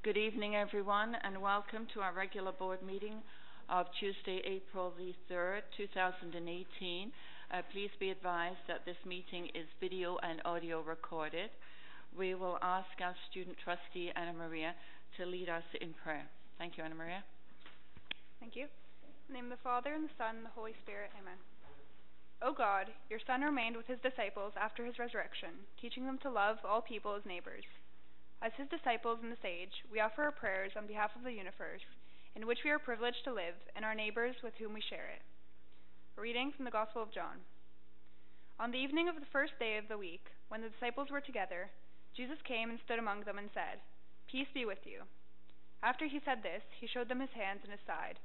Good evening, everyone, and welcome to our regular board meeting of Tuesday, April the 3rd, 2018. Please be advised that this meeting is video and audio recorded. We will ask our student trustee, Anna Maria, to lead us in prayer. Thank you, Anna Maria. Thank you. In the name of the Father, and the Son, and the Holy Spirit. Amen. O God, your Son remained with his disciples after his resurrection, teaching them to love all people as neighbors. As his disciples in this age, we offer our prayers on behalf of the universe, in which we are privileged to live, and our neighbors with whom we share it. A reading from the Gospel of John. On the evening of the first day of the week, when the disciples were together, Jesus came and stood among them and said, "Peace be with you." After he said this, he showed them his hands and his side.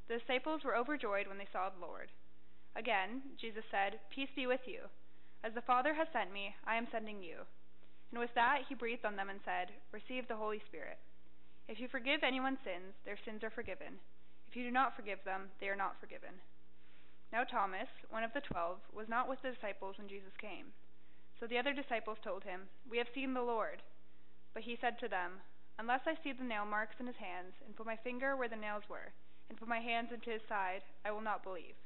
The disciples were overjoyed when they saw the Lord. Again, Jesus said, "Peace be with you. As the Father has sent me, I am sending you." And with that, he breathed on them and said, "Receive the Holy Spirit. If you forgive anyone's sins, their sins are forgiven. If you do not forgive them, they are not forgiven." Now Thomas, one of the 12, was not with the disciples when Jesus came. So the other disciples told him, "We have seen the Lord." But he said to them, "Unless I see the nail marks in his hands, and put my finger where the nails were, and put my hands into his side, I will not believe."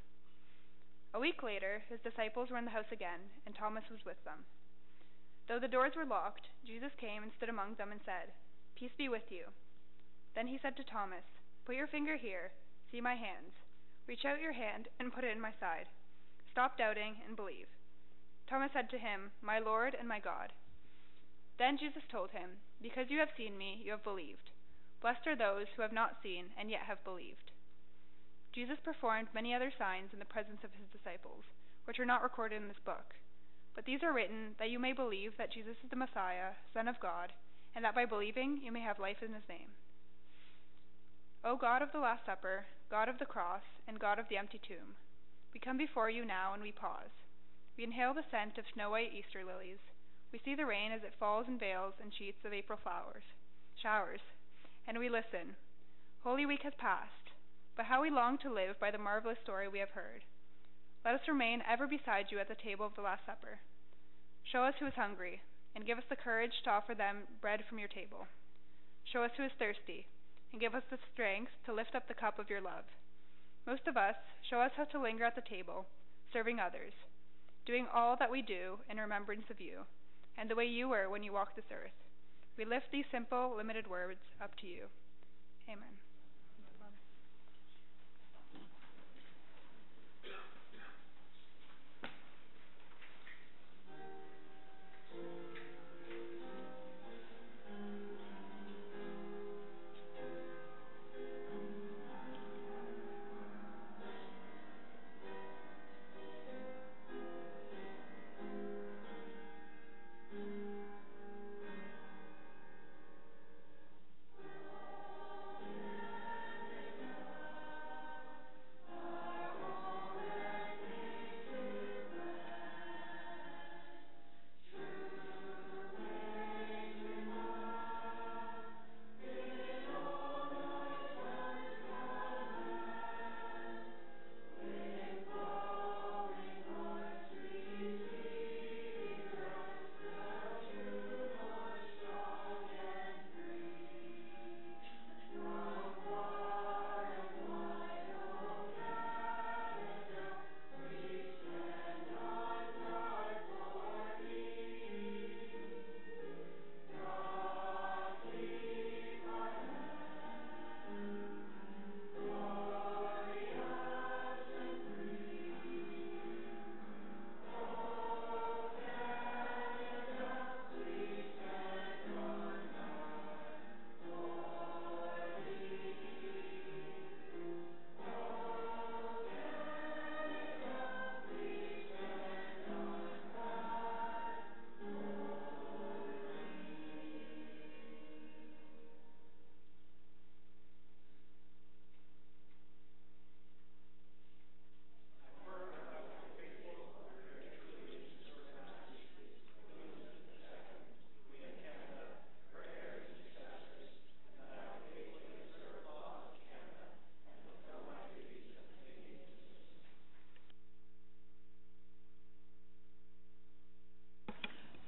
A week later, his disciples were in the house again, and Thomas was with them. Though the doors were locked, Jesus came and stood among them and said, "Peace be with you." Then he said to Thomas, "Put your finger here, see my hands. Reach out your hand and put it in my side. Stop doubting and believe." Thomas said to him, "My Lord and my God." Then Jesus told him, "Because you have seen me, you have believed. Blessed are those who have not seen and yet have believed." Jesus performed many other signs in the presence of his disciples, which are not recorded in this book. But these are written that you may believe that Jesus is the Messiah, Son of God, and that by believing you may have life in his name. O God of the Last Supper, God of the cross, and God of the empty tomb, we come before you now and we pause. We inhale the scent of snow-white Easter lilies. We see the rain as it falls in veils and sheets of April showers, and we listen. Holy Week has passed, but how we long to live by the marvelous story we have heard. Let us remain ever beside you at the table of the Last Supper. Show us who is hungry, and give us the courage to offer them bread from your table. Show us who is thirsty, and give us the strength to lift up the cup of your love. Most of us, show us how to linger at the table, serving others, doing all that we do in remembrance of you, and the way you were when you walked this earth. We lift these simple, limited words up to you. Amen.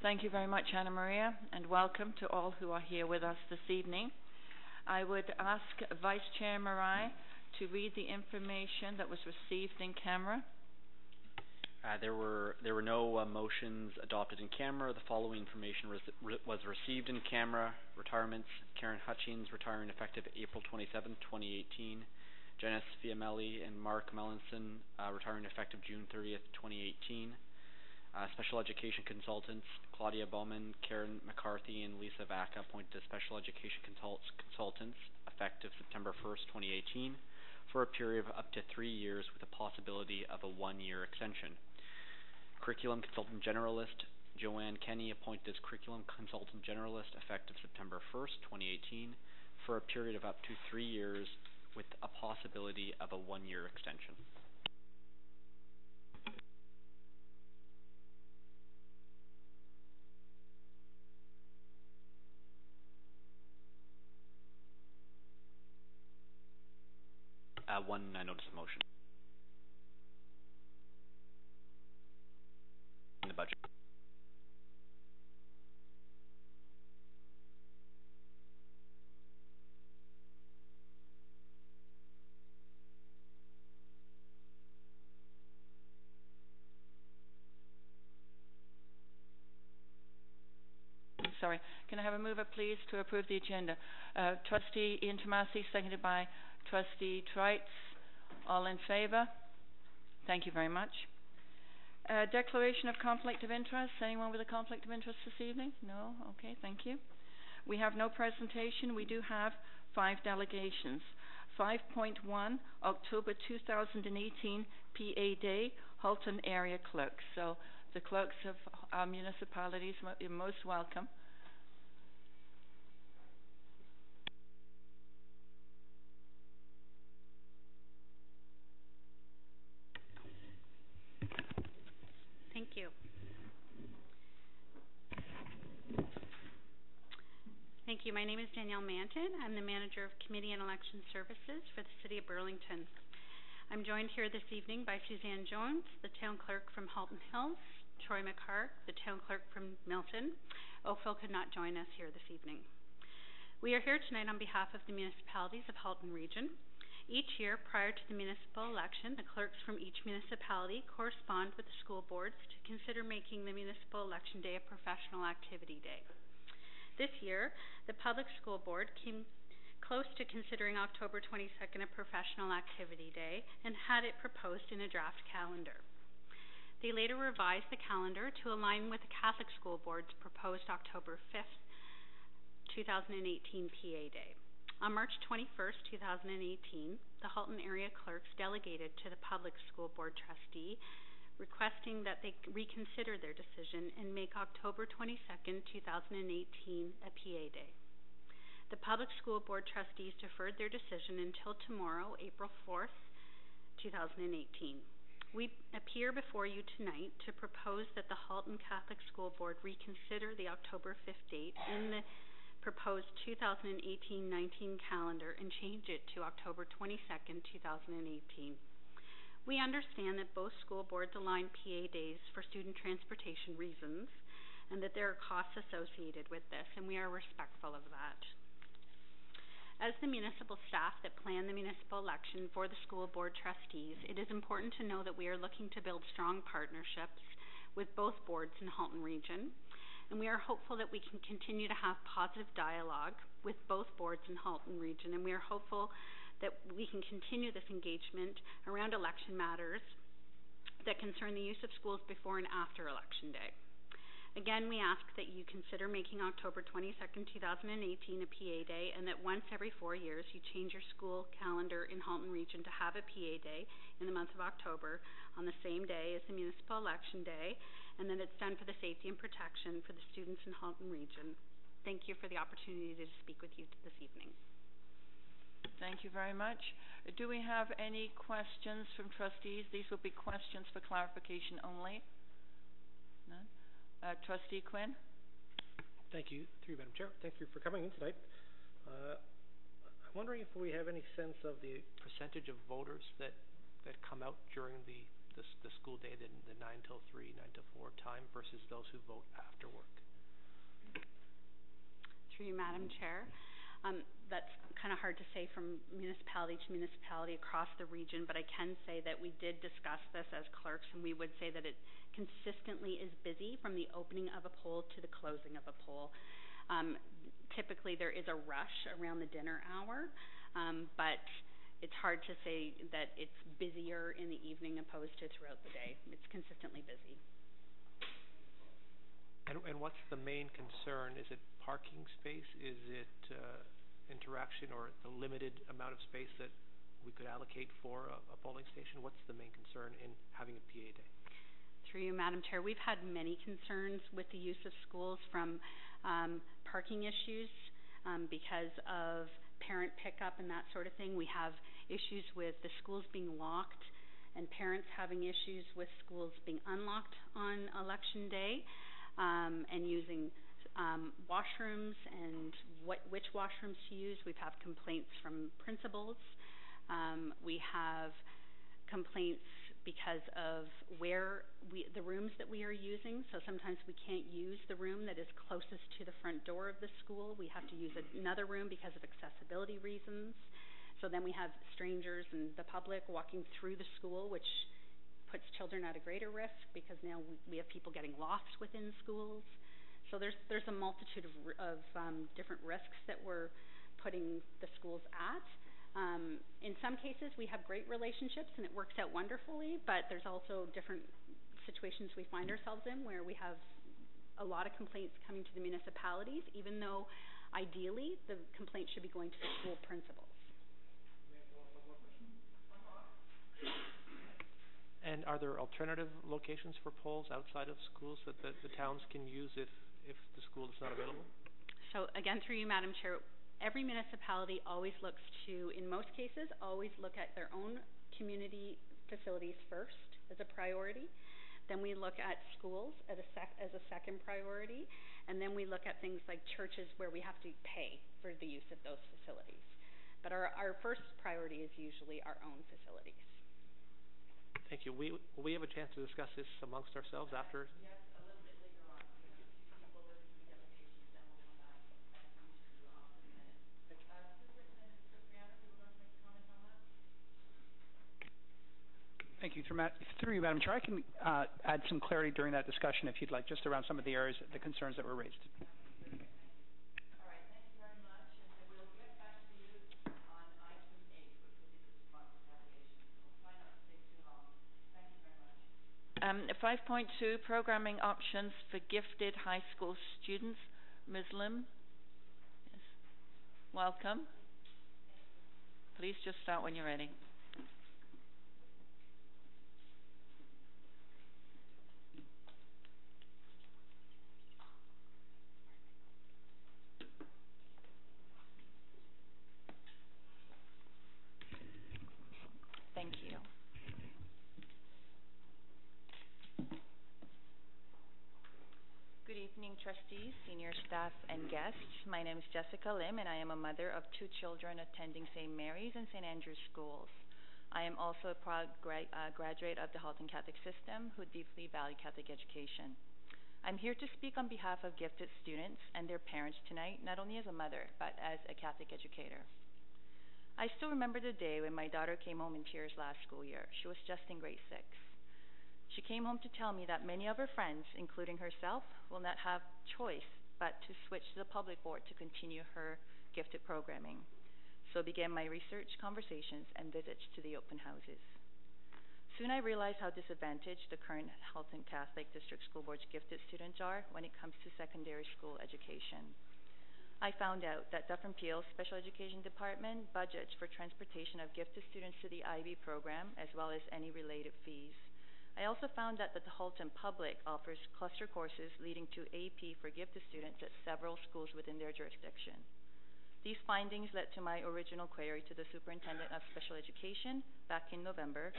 Thank you very much, Anna Maria, and welcome to all who are here with us this evening. I would ask Vice Chair Marai to read the information that was received in camera. There were no motions adopted in camera. The following information was received in camera. Retirements: Karen Hutchings, retiring effective April 27, 2018. Janice Fiamelli and Mark Mellinson, retiring effective June 30th, 2018. Special education consultants: Claudia Bowman, Karen McCarthy, and Lisa Vaca, appointed as special education consultants effective September 1st, 2018, for a period of up to 3 years with a possibility of a 1-year extension. Curriculum Consultant Generalist: Joanne Kenny, appointed as Curriculum Consultant Generalist effective September 1st, 2018, for a period of up to 3 years with a possibility of a 1-year extension. One notice of motion in the budget. Sorry, can I have a mover, please, to approve the agenda? Trustee Ian Tomasi, seconded by Trustee Trites. All in favour? Thank you very much. Declaration of conflict of interest. Anyone with a conflict of interest this evening? No? Okay, thank you. We have no presentation. We do have 5 delegations. 5.1, October 2018 PA Day, Halton Area Clerks. So the clerks of our municipalities, you're most welcome. Thank you. Thank you. My name is Danielle Manton. I'm the Manager of Committee and Election Services for the City of Burlington. I'm joined here this evening by Suzanne Jones, the Town Clerk from Halton Hills, Troy McHarg, the Town Clerk from Milton. Oakville could not join us here this evening. We are here tonight on behalf of the municipalities of Halton Region. Each year, prior to the municipal election, the clerks from each municipality correspond with the school boards to consider making the municipal election day a professional activity day. This year, the public school board came close to considering October 22nd a professional activity day and had it proposed in a draft calendar. They later revised the calendar to align with the Catholic school board's proposed October 5th, 2018 PA Day. On March 21st, 2018, the Halton area clerks delegated to the public school board trustee requesting that they reconsider their decision and make October 22nd, 2018 a PA Day. The public school board trustees deferred their decision until tomorrow, April 4th, 2018. We appear before you tonight to propose that the Halton Catholic School Board reconsider the October 5th date in the proposed 2018-19 calendar and change it to October 22nd, 2018. We understand that both school boards align PA days for student transportation reasons and that there are costs associated with this, and we are respectful of that. As the municipal staff that plan the municipal election for the school board trustees, it is important to know that we are looking to build strong partnerships with both boards in Halton Region, and we are hopeful that we can continue to have positive dialogue with both boards in Halton Region, and we are hopeful that we can continue this engagement around election matters that concern the use of schools before and after Election Day. Again, we ask that you consider making October 22nd, 2018 a PA Day, and that once every 4 years you change your school calendar in Halton Region to have a PA Day in the month of October on the same day as the municipal election day, and then it's done for the safety and protection for the students in Halton Region. Thank you for the opportunity to speak with you this evening. Thank you very much. Do we have any questions from trustees? These will be questions for clarification only. None? Trustee Quinn? Thank you, through you, Madam Chair. Thank you for coming in tonight. I'm wondering if we have any sense of the percentage of voters that come out during the school day, the 9 till 3, 9 till 4 time versus those who vote after work. Through you, Madam Chair. That's kind of hard to say from municipality to municipality across the region, but I can say that we did discuss this as clerks, and we would say that it consistently is busy from the opening of a poll to the closing of a poll. Typically there is a rush around the dinner hour, but it's hard to say that it's busier in the evening opposed to throughout the day. It's consistently busy. And what's the main concern? Is it parking space? Is it interaction or the limited amount of space that we could allocate for a polling station? What's the main concern in having a PA day? Through you, Madam Chair, we've had many concerns with the use of schools, from parking issues because of parent pickup and that sort of thing. We have issues with the schools being locked and parents having issues with schools being unlocked on election day, and using washrooms and which washrooms to use. We've had complaints from principals. We have complaints because of the rooms that we are using. So sometimes we can't use the room that is closest to the front door of the school. We have to use another room because of accessibility reasons. So then we have strangers and the public walking through the school, which puts children at a greater risk because now we have people getting lost within schools. So there's a multitude of different risks that we're putting the schools at. In some cases, we have great relationships and it works out wonderfully, but there's also different situations we find ourselves in where we have a lot of complaints coming to the municipalities, even though ideally the complaints should be going to the school principals. And are there alternative locations for polls outside of schools that the towns can use if the school is not available? So again, through you, Madam Chair, every municipality always looks to, in most cases, always look at their own community facilities first as a priority. Then we look at schools as a second priority. And then we look at things like churches where we have to pay for the use of those facilities. But our first priority is usually our own facilities. Thank you. Will we have a chance to discuss this amongst ourselves after? Yes, a little bit later on. We have two people with the delegation, then we'll come back and meet you after the minute. Superintendent Pinelli, you were going to make a comment on that? Thank you. Through you, Madam Chair, I can add some clarity during that discussion if you'd like, just around some of the areas, the concerns that were raised. All right, thank you very much, and we'll get back to you on item 8, which will be the smart delegation. We'll try not to take too long. Thank you very much. 5.2, programming options for gifted high school students. Ms. Lim, yes. Welcome. Please just start when you're ready. Thank you. Good evening, trustees, senior staff, and guests. My name is Jessica Lim, and I am a mother of 2 children attending St. Mary's and St. Andrew's schools. I am also a proud graduate of the Halton Catholic system who deeply value Catholic education. I'm here to speak on behalf of gifted students and their parents tonight, not only as a mother, but as a Catholic educator. I still remember the day when my daughter came home in tears last school year. She was just in grade 6. She came home to tell me that many of her friends, including herself, will not have choice but to switch to the public board to continue her gifted programming. So began my research, conversations, and visits to the open houses. Soon I realized how disadvantaged the current Halton Catholic District School Board's gifted students are when it comes to secondary school education. I found out that Dufferin Peel's Special Education Department budgets for transportation of gifted students to the IB program, as well as any related fees. I also found out that the Halton Public offers cluster courses leading to AP for gifted students at several schools within their jurisdiction. These findings led to my original query to the Superintendent of Special Education back in November,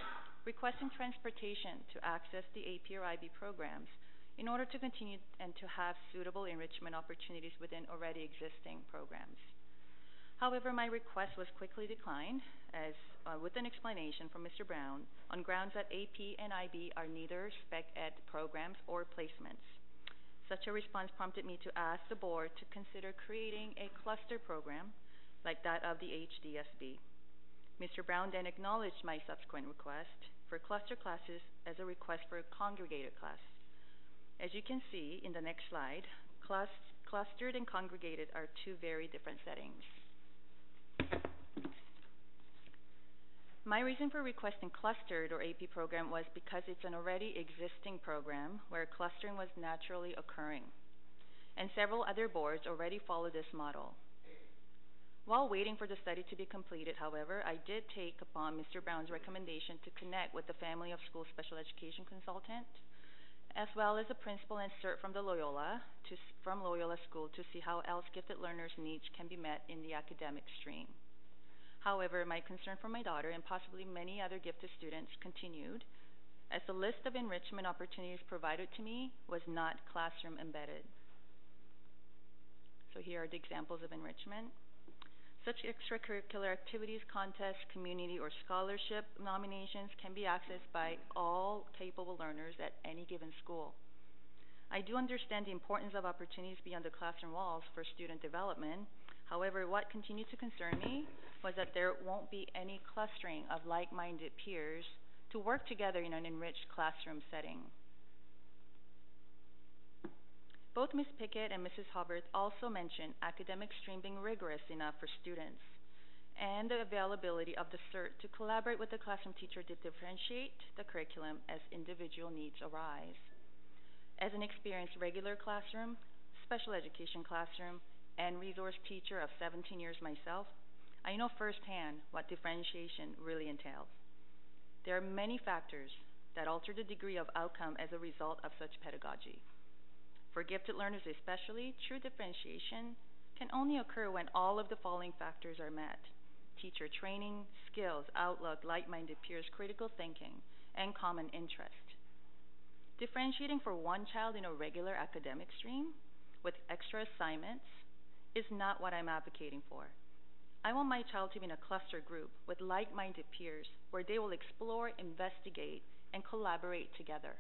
requesting transportation to access the AP or IB programs in order to continue and to have suitable enrichment opportunities within already existing programs. However, my request was quickly declined with an explanation from Mr. Brown on grounds that AP and IB are neither spec ed programs or placements. Such a response prompted me to ask the board to consider creating a cluster program like that of the HDSB. Mr. Brown then acknowledged my subsequent request for cluster classes as a request for a congregated class. As you can see in the next slide, clustered and congregated are two very different settings. My reason for requesting clustered or AP program was because it's an already existing program where clustering was naturally occurring, and several other boards already follow this model. While waiting for the study to be completed, however, I did take upon Mr. Brown's recommendation to connect with the Family of School Special Education Consultant, as well as a principal and cert from Loyola School to see how else gifted learners' needs can be met in the academic stream. However, my concern for my daughter and possibly many other gifted students continued, as the list of enrichment opportunities provided to me was not classroom embedded. So here are the examples of enrichment. Such extracurricular activities, contests, community, or scholarship nominations can be accessed by all capable learners at any given school. I do understand the importance of opportunities beyond the classroom walls for student development. However, what continued to concern me was that there won't be any clustering of like-minded peers to work together in an enriched classroom setting. Both Ms. Pickett and Mrs. Hubbard also mentioned academic stream being rigorous enough for students and the availability of the cert to collaborate with the classroom teacher to differentiate the curriculum as individual needs arise. As an experienced regular classroom, special education classroom, and resource teacher of 17 years myself, I know firsthand what differentiation really entails. There are many factors that alter the degree of outcome as a result of such pedagogy. For gifted learners especially, true differentiation can only occur when all of the following factors are met: teacher training, skills, outlook, like-minded peers, critical thinking, and common interest. Differentiating for one child in a regular academic stream with extra assignments is not what I'm advocating for. I want my child to be in a cluster group with like-minded peers where they will explore, investigate, and collaborate together.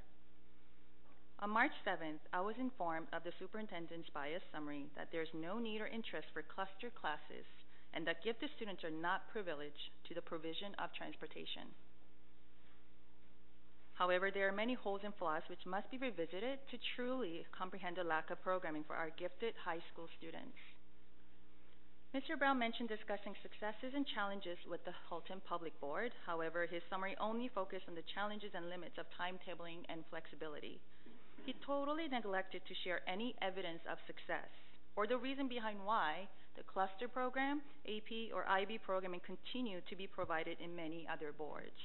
On March 7th, I was informed of the superintendent's bias summary that there's no need or interest for cluster classes and that gifted students are not privileged to the provision of transportation. However, there are many holes and flaws which must be revisited to truly comprehend the lack of programming for our gifted high school students. Mr. Brell mentioned discussing successes and challenges with the Halton Public Board. However, his summary only focused on the challenges and limits of timetabling and flexibility. He totally neglected to share any evidence of success or the reason behind why the cluster program, AP, or IB programming continue to be provided in many other boards.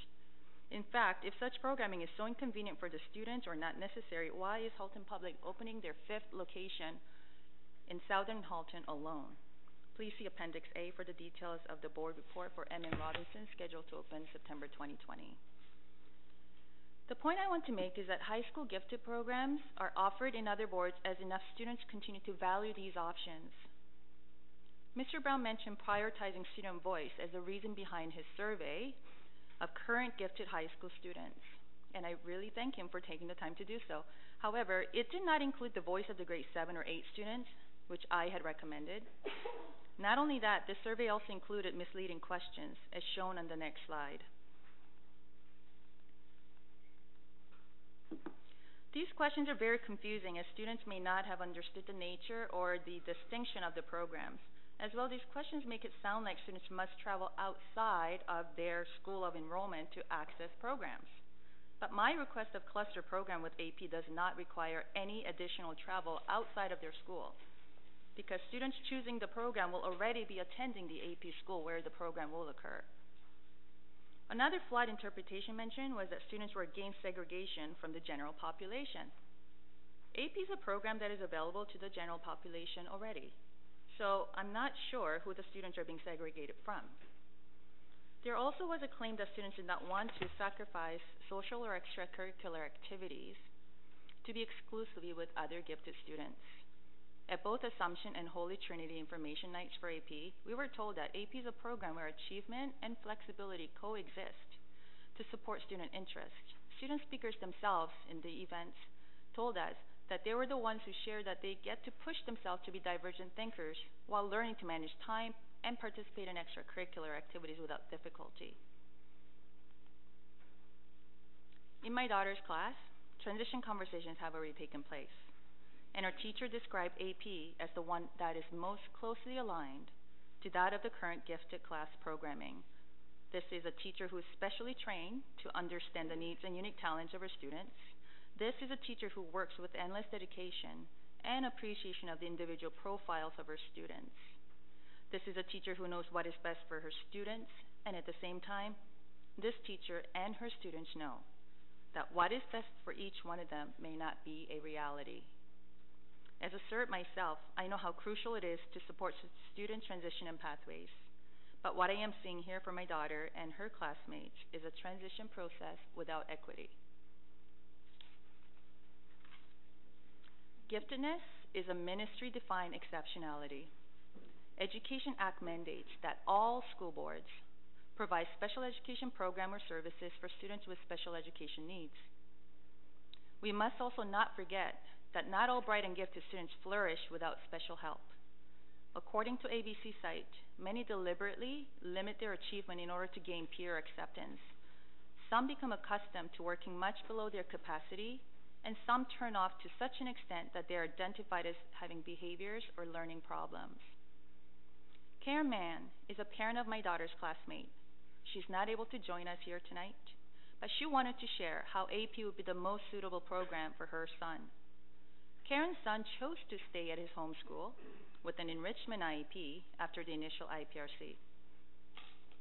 In fact, if such programming is so inconvenient for the students or not necessary, why is Halton Public opening their 5th location in Southern Halton alone? Please see Appendix A for the details of the board report for M.M. Robinson, scheduled to open September 2020. The point I want to make is that high school gifted programs are offered in other boards as enough students continue to value these options. Mr. Brown mentioned prioritizing student voice as the reason behind his survey of current gifted high school students, and I really thank him for taking the time to do so. However, it did not include the voice of the grade 7 or 8 students, which I had recommended. Not only that, the survey also included misleading questions, as shown on the next slide. These questions are very confusing as students may not have understood the nature or the distinction of the programs. As well, these questions make it sound like students must travel outside of their school of enrollment to access programs. But my request of cluster program with AP does not require any additional travel outside of their school, because students choosing the program will already be attending the AP school where the program will occur. Another flawed interpretation mentioned was that students were against segregation from the general population. AP is a program that is available to the general population already, so I'm not sure who the students are being segregated from. There also was a claim that students did not want to sacrifice social or extracurricular activities to be exclusively with other gifted students. At both Assumption and Holy Trinity Information Nights for AP, we were told that AP is a program where achievement and flexibility coexist to support student interest. Student speakers themselves in the events told us that they were the ones who shared that they get to push themselves to be divergent thinkers while learning to manage time, and participate in extracurricular activities without difficulty. In my daughter's class, transition conversations have already taken place, and our teacher described AP as the one that is most closely aligned to that of the current gifted class programming. This is a teacher who is specially trained to understand the needs and unique talents of her students. This is a teacher who works with endless dedication and appreciation of the individual profiles of her students. This is a teacher who knows what is best for her students, and at the same time, this teacher and her students know that what is best for each one of them may not be a reality. As a CERT myself, I know how crucial it is to support student transition and pathways. But what I am seeing here for my daughter and her classmates is a transition process without equity. Giftedness is a ministry-defined exceptionality. Education Act mandates that all school boards provide special education program or services for students with special education needs. We must also not forget that not all bright and gifted students flourish without special help. According to ABC site, many deliberately limit their achievement in order to gain peer acceptance. Some become accustomed to working much below their capacity, and some turn off to such an extent that they are identified as having behaviors or learning problems. Karen Mann is a parent of my daughter's classmate. She's not able to join us here tonight, but she wanted to share how AP would be the most suitable program for her son. Karen's son chose to stay at his home school with an enrichment IEP after the initial IPRC,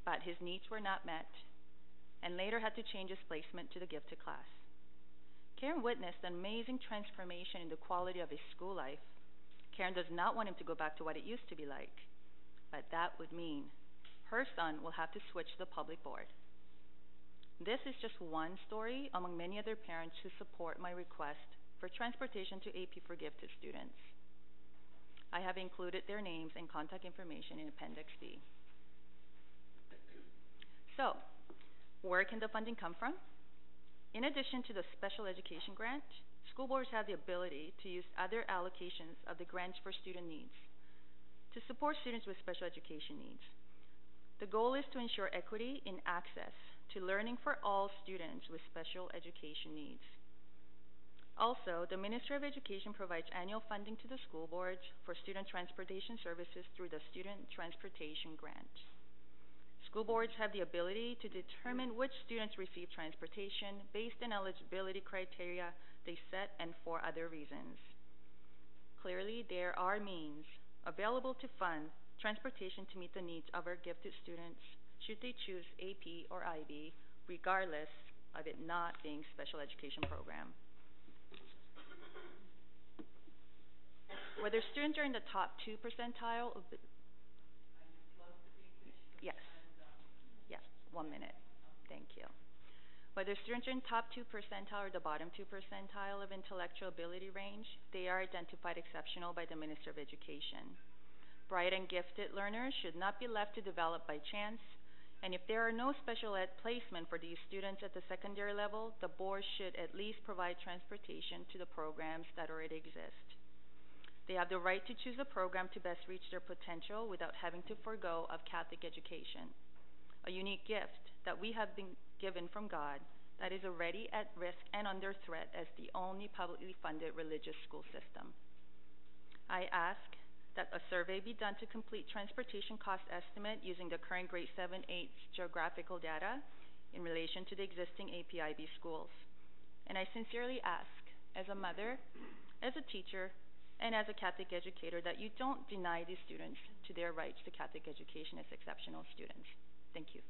but his needs were not met and later had to change his placement to the gifted class. Karen witnessed an amazing transformation in the quality of his school life. Karen does not want him to go back to what it used to be like, but that would mean her son will have to switch to the public board. This is just one story among many other parents who support my request for transportation to AP for gifted students. I have included their names and contact information in Appendix B. So, where can the funding come from? In addition to the special education grant, school boards have the ability to use other allocations of the grants for student needs to support students with special education needs. The goal is to ensure equity in access to learning for all students with special education needs. Also, the Ministry of Education provides annual funding to the school boards for student transportation services through the Student Transportation Grant. School boards have the ability to determine which students receive transportation based on eligibility criteria they set and for other reasons. Clearly, there are means available to fund transportation to meet the needs of our gifted students should they choose AP or IB, regardless of it not being special education program. Whether students are in the top 2 percentile of yes. Yes, 1 minute. Thank you. Whether students are in top 2 percentile or the bottom 2 percentile of intellectual ability range, they are identified exceptional by the Minister of Education. Bright and gifted learners should not be left to develop by chance, and if there are no special ed placement for these students at the secondary level, the board should at least provide transportation to the programs that already exist. They have the right to choose a program to best reach their potential without having to forego of Catholic education, a unique gift that we have been given from God that is already at risk and under threat as the only publicly funded religious school system. I ask that a survey be done to complete transportation cost estimate using the current grade 7-8 geographical data in relation to the existing AP/IB schools. And I sincerely ask, as a mother, as a teacher, and as a Catholic educator, that you don't deny these students to their rights to Catholic education as exceptional students. Thank you.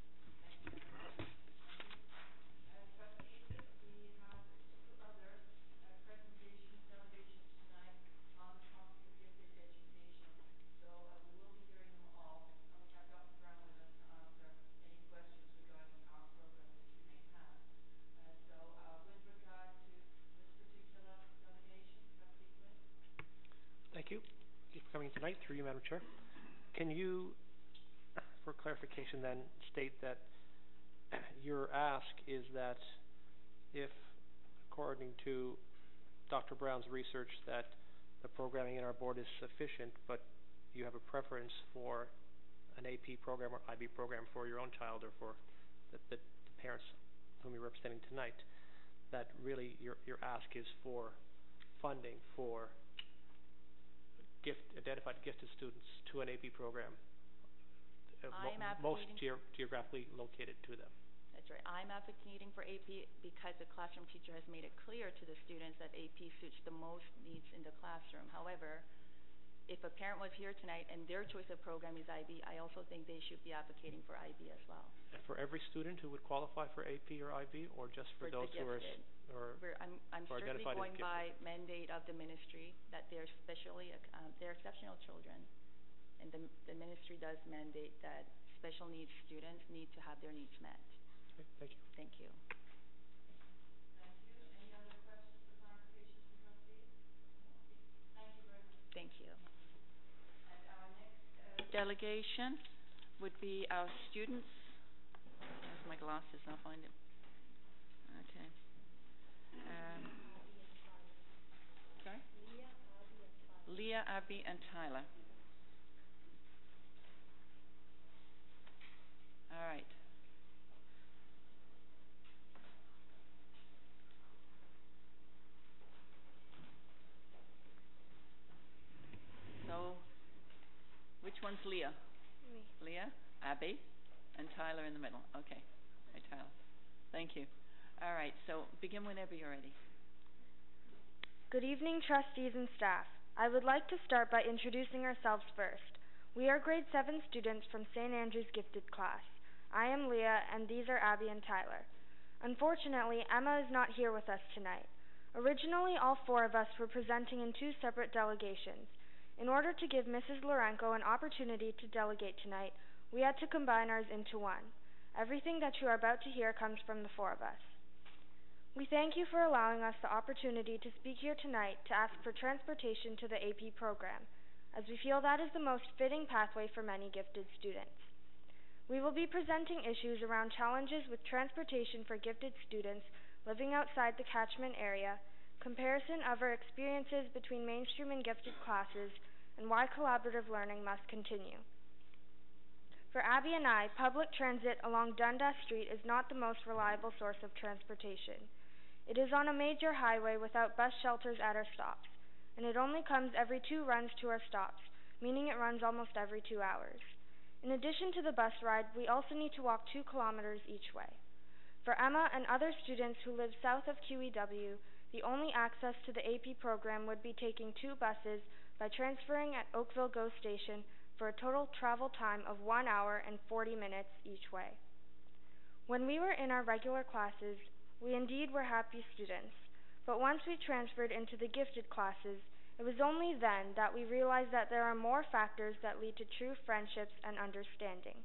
Thank you. Thank you for coming tonight, through you, Madam Chair. Can you, for clarification then, state that your ask is that if, according to Dr. Brown's research, that the programming in our board is sufficient, but you have a preference for an AP program or IB program for your own child or for the parents whom you're representing tonight, that really your ask is for funding for identified gifted students to an AP program, most geographically located to them. That's right. I'm advocating for AP because the classroom teacher has made it clear to the students that AP suits the most needs in the classroom. However, if a parent was here tonight and their choice of program is IB, I also think they should be advocating for IB as well. And for every student who would qualify for AP or IB, or just for those who are I'm strictly going by mandate of the ministry that they're they're exceptional children, and the ministry does mandate that special needs students need to have their needs met. Okay, thank you. Thank you. Thank you. Any other questions or clarifications from trustees? Thank you very much. Thank you. And our next delegation would be our students. Where's my glasses? I'll find it. Okay. Sorry? Leah, Abby, and Tyler. All right. So, which one's Leah? Me. Leah, Abby, and Tyler in the middle. Okay. Hi, Tyler. Thank you. All right. So, begin whenever you're ready. Good evening, trustees and staff. I would like to start by introducing ourselves first. We are grade 7 students from St. Andrew's Gifted class. I am Leah, and these are Abby and Tyler. Unfortunately, Emma is not here with us tonight. Originally, all 4 of us were presenting in 2 separate delegations. In order to give Mrs. Lorenko an opportunity to delegate tonight, we had to combine ours into one. Everything that you are about to hear comes from the 4 of us. We thank you for allowing us the opportunity to speak here tonight to ask for transportation to the AP program, as we feel that is the most fitting pathway for many gifted students. We will be presenting issues around challenges with transportation for gifted students living outside the catchment area, comparison of our experiences between mainstream and gifted classes, and why collaborative learning must continue. For Abby and I, public transit along Dundas Street is not the most reliable source of transportation. It is on a major highway without bus shelters at our stops, and it only comes every 2 runs to our stops, meaning it runs almost every 2 hours. In addition to the bus ride, we also need to walk 2 kilometers each way. For Emma and other students who live south of QEW, the only access to the AP program would be taking 2 buses by transferring at Oakville GO Station for a total travel time of 1 hour and 40 minutes each way. When we were in our regular classes, we indeed were happy students, but once we transferred into the gifted classes, it was only then that we realized that there are more factors that lead to true friendships and understanding.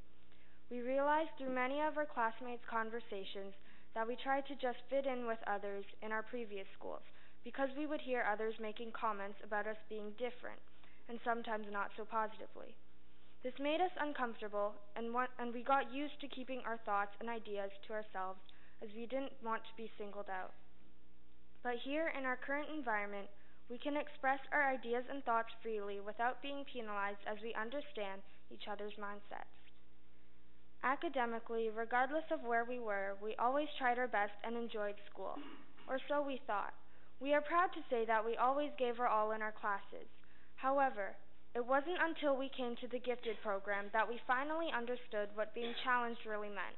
We realized through many of our classmates' conversations that we tried to just fit in with others in our previous schools because we would hear others making comments about us being different, and sometimes not so positively. This made us uncomfortable, and we got used to keeping our thoughts and ideas to ourselves as we didn't want to be singled out. But here in our current environment, we can express our ideas and thoughts freely without being penalized as we understand each other's mindsets. Academically, regardless of where we were, we always tried our best and enjoyed school, or so we thought. We are proud to say that we always gave our all in our classes. However, it wasn't until we came to the gifted program that we finally understood what being challenged really meant.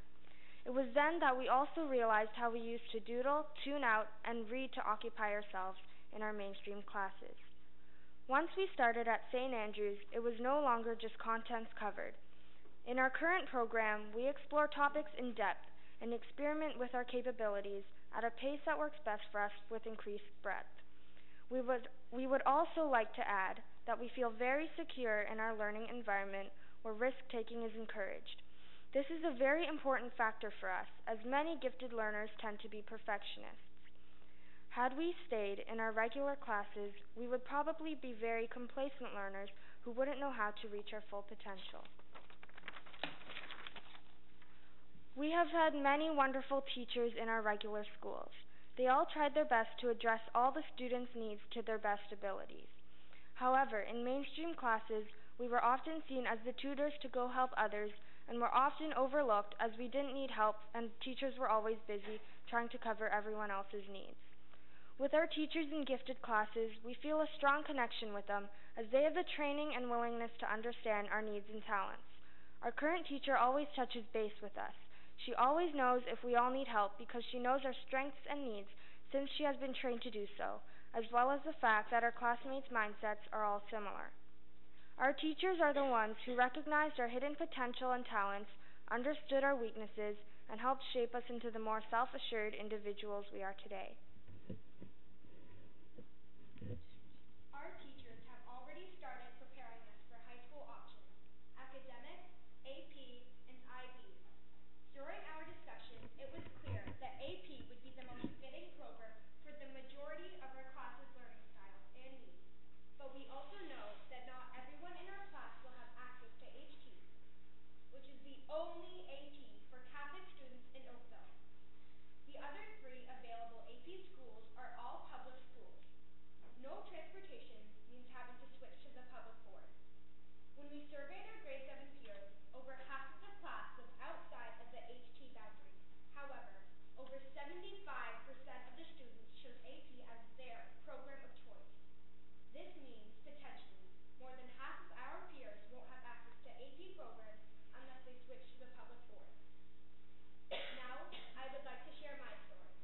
It was then that we also realized how we used to doodle, tune out, and read to occupy ourselves in our mainstream classes. Once we started at St. Andrews, it was no longer just contents covered. In our current program, we explore topics in depth and experiment with our capabilities at a pace that works best for us with increased breadth. We would also like to add that we feel very secure in our learning environment where risk-taking is encouraged. This is a very important factor for us, as many gifted learners tend to be perfectionists. Had we stayed in our regular classes, we would probably be very complacent learners who wouldn't know how to reach our full potential. We have had many wonderful teachers in our regular schools. They all tried their best to address all the students' needs to their best abilities. However, in mainstream classes, We were often seen as the tutors to go help others and were often overlooked as we didn't need help and teachers were always busy trying to cover everyone else's needs. With our teachers in gifted classes, we feel a strong connection with them as they have the training and willingness to understand our needs and talents. Our current teacher always touches base with us. She always knows if we all need help because she knows our strengths and needs since she has been trained to do so, as well as the fact that our classmates' mindsets are all similar. Our teachers are the ones who recognized our hidden potential and talents, understood our weaknesses, and helped shape us into the more self-assured individuals we are today. Our teachers have already started preparing us for high school options, academics, AP, and IB. During our discussions, it was clear that AP would be the most fitting program for the majority of our class's learning styles and needs. But we also know that not everyone in our class will have access to HT, which is the only AP for Catholic students in Oakville. The other three available AP schools are all public schools. No transportation means having to switch to the public board. When we surveyed our grade 7 peers, over half of the class was outside of the HT boundaries. However, over 75% of the students chose AP as their program of choice. This means, potentially, more than half of our peers won't have access to AP programs unless they switch to the public board. Now, I would like to share my story.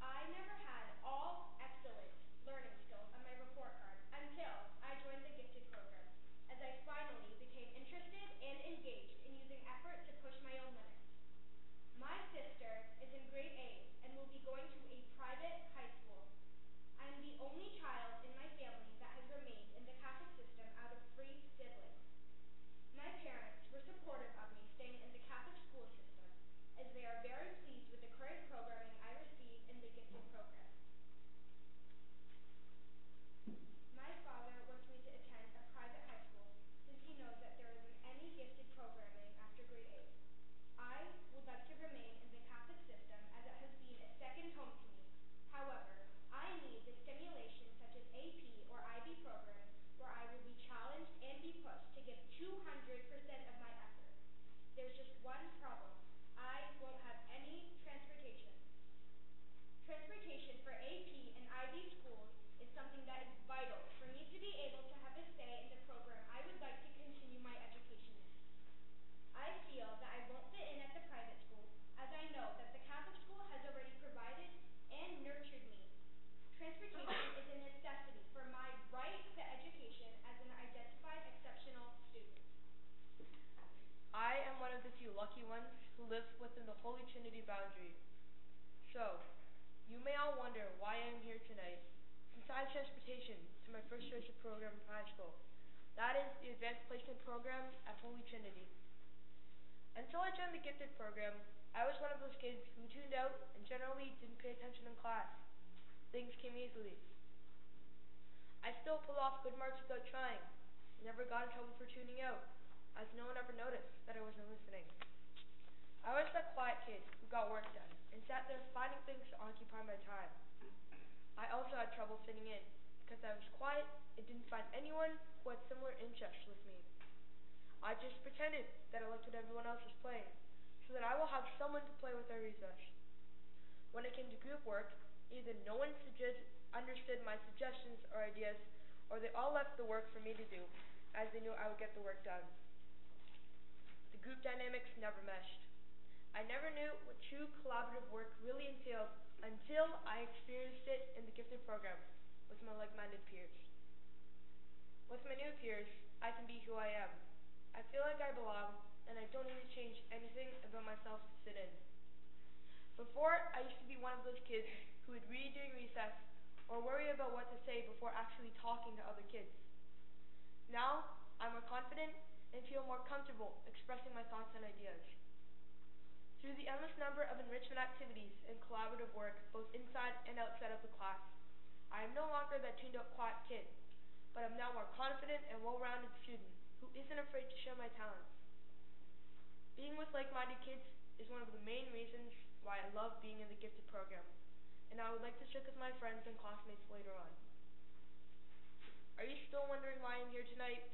I never had all excellent learning skills on my report card until I joined the gifted program, as I finally became interested and engaged in using effort to push my own limits. My sister is in grade 8 and will be going to a private high school. I am the only child in my family that has remained in the Catholic system out of 3 siblings. My parents were supportive of me staying in the Catholic school system, as they are very pleased with the current programming I receive in the gifted program. My father wants me to attend a private high school since he knows that there isn't any gifted programming after grade 8. I would like to remain in the Catholic system as it has been a second home to me. However, I need the stimulation such as AP or IB programs where I will be challenged and be pushed to give 200% of my effort. There's just one problem. I won't have any transportation. Transportation for AP and IB schools is something that is vital for me to be able to have a say in the program I would like to continue my education in. I feel that I won't fit in at the private school, as I know that the Catholic school has already provided and nurtured me. Transportation is a necessity for my right to education as an identified exceptional student. I am one of the few lucky ones who live within the Holy Trinity boundary. So, you may all wonder why I am here tonight, since I have transportation to my first choice of program in high school. That is the Advanced Placement Program at Holy Trinity. Until I joined the gifted program, I was one of those kids who tuned out and generally didn't pay attention in class. Things came easily. I still pull off good marks without trying. Never got in trouble for tuning out, as no one ever noticed that I wasn't listening. I was that quiet kid who got work done and sat there finding things to occupy my time. I also had trouble fitting in because I was quiet and didn't find anyone who had similar interests with me. I just pretended that I liked what everyone else was playing, so that I will have someone to play with at recess. When it came to group work, either no one understood my suggestions or ideas, or they all left the work for me to do, as they knew I would get the work done. The group dynamics never meshed. I never knew what true collaborative work really entailed until I experienced it in the gifted program with my like-minded peers. With my new peers, I can be who I am. I feel like I belong, and I don't need to change anything about myself to fit in. Before, I used to be one of those kids who would read during recess or worry about what to say before actually talking to other kids. Now, I'm more confident and feel more comfortable expressing my thoughts and ideas. Through the endless number of enrichment activities and collaborative work, both inside and outside of the class, I am no longer that tuned-out quiet kid, but I'm now more confident and well-rounded student who isn't afraid to share my talents. Being with like-minded kids is one of the main reasons why I love being in the gifted program, and I would like to stick with my friends and classmates later on. Are you still wondering why I'm here tonight?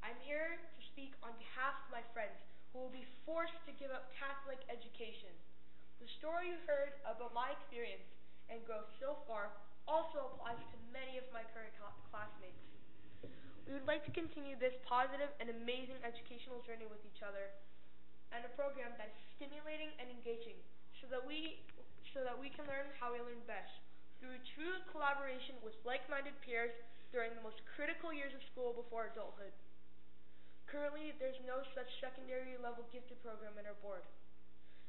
I'm here to speak on behalf of my friends who will be forced to give up Catholic education. The story you heard about my experience and growth so far also applies to many of my current classmates. We would like to continue this positive and amazing educational journey with each other and a program that is stimulating and engaging so that we can learn how we learn best through true collaboration with like-minded peers during the most critical years of school before adulthood. Currently, there's no such secondary level gifted program in our board,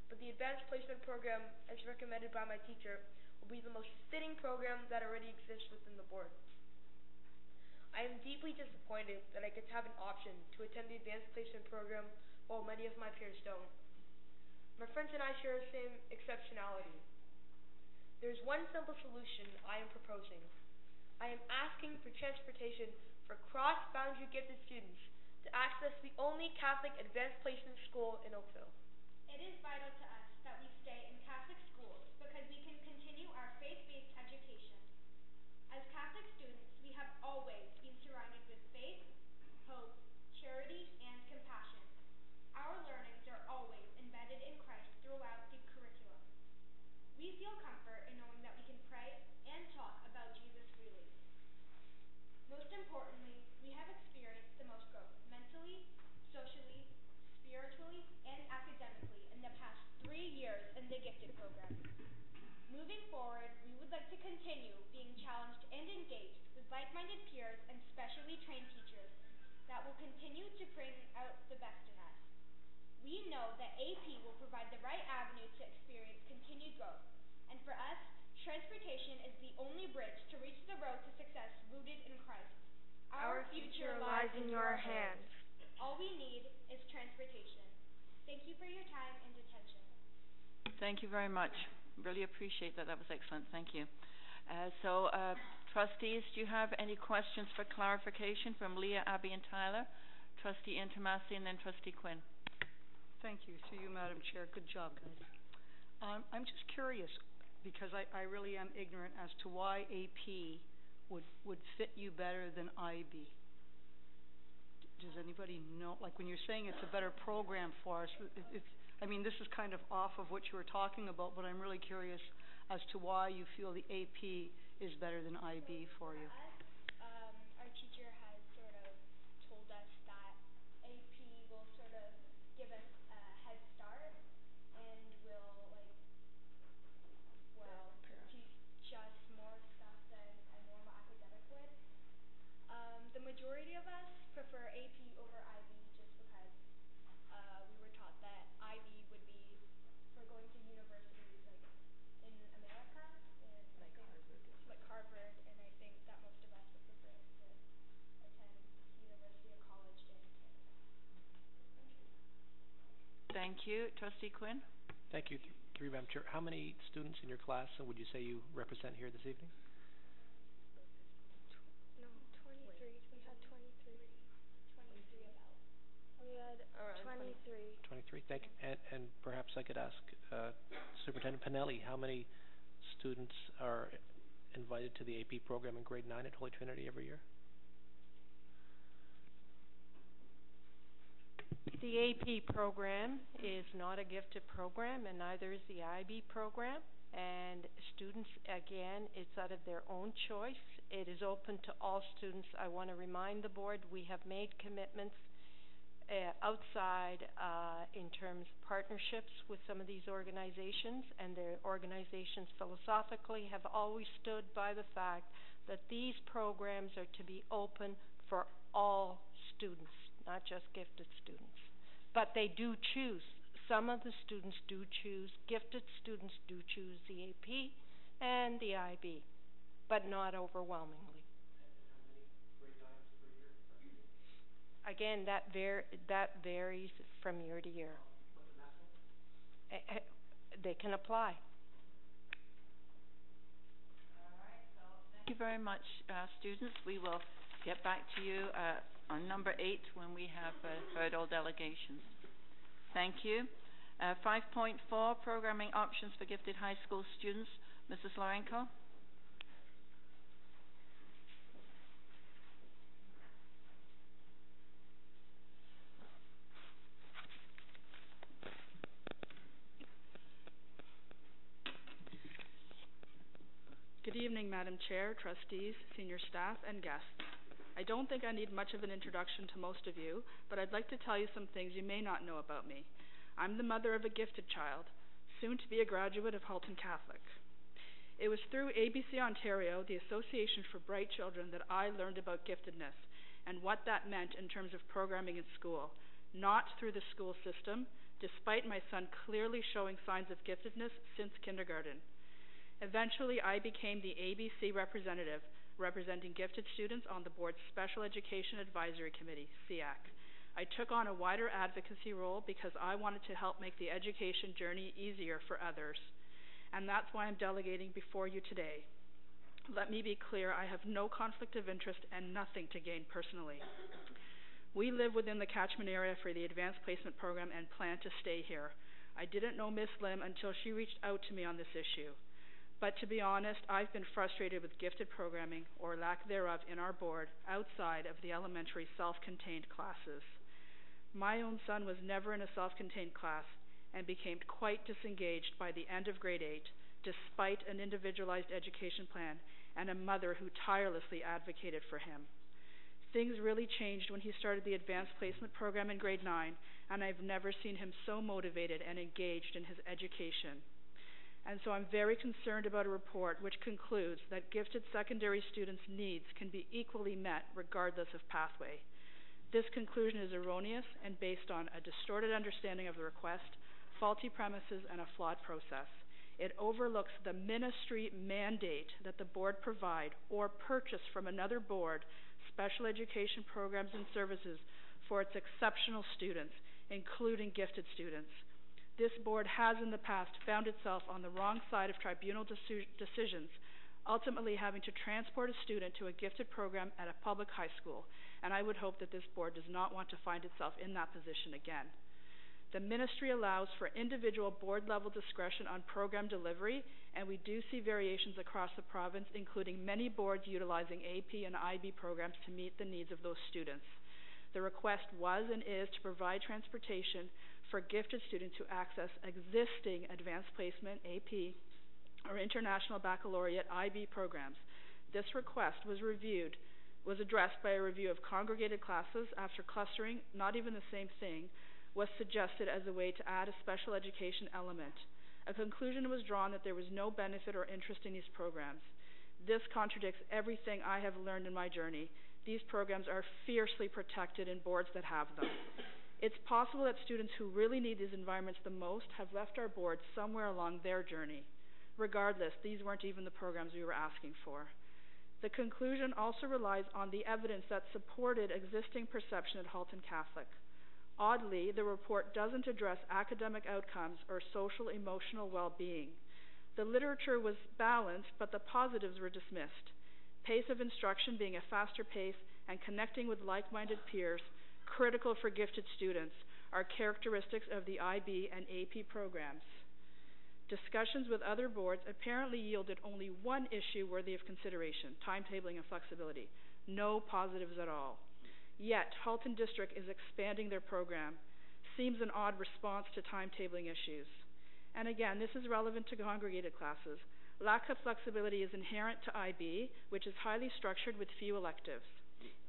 but the advanced placement program, as recommended by my teacher, will be the most fitting program that already exists within the board. I am deeply disappointed that I get to have an option to attend the advanced placement program while many of my peers don't. My friends and I share the same exceptionality. There's one simple solution I am proposing. I am asking for transportation for cross-boundary gifted students to access the only Catholic advanced placement school in Oakville. It is vital to us that we stay in Catholic schools because we can continue our faith-based education. As Catholic students, we have always been surrounded with faith, hope, charity, and compassion. Our learnings are always embedded in Christ throughout the curriculum. We feel comfort in knowing that we can pray and talk about Jesus freely. Most importantly, we have experienced the most growth mentally, socially, spiritually, and academically in the past 3 years in the gifted program. Moving forward, we would like to continue being challenged and engaged with like-minded peers and specially trained teachers that will continue to bring out the best in us. We know that AP will provide the right avenue to experience continued growth, and for us, transportation is the only bridge to reach the road to success rooted in Christ. Our future lies in your hands. All we need is transportation. Thank you for your time and attention. Thank you very much. Really appreciate that. That was excellent. Thank you. Trustees, do you have any questions for clarification from Leah, Abby, and Tyler? Trustee Intomasi and then Trustee Quinn. Thank you. Through you, Madam Chair. Good job, guys. I'm just curious, because I really am ignorant as to why AP would fit you better than IB. Does anybody know? Like, when you're saying it's a better program for us, this is kind of off of what you were talking about, but I'm really curious as to why you feel the AP is better than IB for you. Our teacher has sort of told us that AP will sort of give us a head start and will teach us more stuff than a normal academic would. The majority of us prefer AP over IB just because we were taught that IB would be for going to universities in America and Harvard, and I think that most of us would prefer to attend university or college in Canada. Thank you. Trustee Quinn? Thank you. Through Madam Chair, how many students in your class would you say you represent here this evening? 23. We had 23. 23 about. We had Around 23. 23. Thank you. And perhaps I could ask Superintendent Pinelli, how many students are invited to the AP program in grade 9 at Holy Trinity every year? The AP program is not a gifted program, and neither is the IB program. And students, again, it's out of their own choice. It is open to all students. I want to remind the board we have made commitments outside in terms of partnerships with some of these organizations, and their organizations philosophically have always stood by the fact that these programs are to be open for all students, not just gifted students. But they do choose. Some of the students do choose, gifted students do choose the AP and the IB, but not overwhelmingly. And how many grade 9s per year? Again, that varies from year to year. What's the maximum? They can apply. Thank you very much, students. We will get back to you on number 8 when we have heard all delegations. Thank you. 5.4, programming options for gifted high school students. Mrs. Lorenko. evening, Madam Chair, trustees, senior staff, and guests. I don't think I need much of an introduction to most of you, but I'd like to tell you some things you may not know about me. I'm the mother of a gifted child, soon to be a graduate of Halton Catholic. It was through ABC Ontario, the Association for Bright Children, that I learned about giftedness and what that meant in terms of programming in school, not through the school system, despite my son clearly showing signs of giftedness since kindergarten. Eventually, I became the ABC representative, representing gifted students on the board's Special Education Advisory Committee, SEAC. I took on a wider advocacy role because I wanted to help make the education journey easier for others. And that's why I'm delegating before you today. Let me be clear, I have no conflict of interest and nothing to gain personally. We live within the catchment area for the Advanced Placement Program and plan to stay here. I didn't know Miss Lim until she reached out to me on this issue. But to be honest, I've been frustrated with gifted programming, or lack thereof, in our board outside of the elementary self-contained classes. My own son was never in a self-contained class and became quite disengaged by the end of grade 8, despite an individualized education plan and a mother who tirelessly advocated for him. Things really changed when he started the Advanced Placement Program in grade 9, and I've never seen him so motivated and engaged in his education. And so I'm very concerned about a report which concludes that gifted secondary students' needs can be equally met regardless of pathway. This conclusion is erroneous and based on a distorted understanding of the request, faulty premises, and a flawed process. It overlooks the ministry mandate that the board provide or purchase from another board special education programs and services for its exceptional students, including gifted students. This board has in the past found itself on the wrong side of tribunal decisions, ultimately having to transport a student to a gifted program at a public high school, and I would hope that this board does not want to find itself in that position again. The ministry allows for individual board-level discretion on program delivery, and we do see variations across the province, including many boards utilizing AP and IB programs to meet the needs of those students. The request was and is to provide transportation for gifted students who access existing advanced placement, AP, or international baccalaureate, IB programs. This request was addressed by a review of congregated classes after clustering, not even the same thing, was suggested as a way to add a special education element. A conclusion was drawn that there was no benefit or interest in these programs. This contradicts everything I have learned in my journey. These programs are fiercely protected in boards that have them. It's possible that students who really need these environments the most have left our board somewhere along their journey. Regardless, these weren't even the programs we were asking for. The conclusion also relies on the evidence that supported existing perception at Halton Catholic. Oddly, the report doesn't address academic outcomes or social emotional well-being. The literature was balanced, but the positives were dismissed. Pace of instruction being a faster pace and connecting with like-minded peers, critical for gifted students, are characteristics of the IB and AP programs. Discussions with other boards apparently yielded only one issue worthy of consideration, timetabling and flexibility. No positives at all. Yet, Halton District is expanding their program. Seems an odd response to timetabling issues. And again, this is relevant to congregated classes. Lack of flexibility is inherent to IB, which is highly structured with few electives.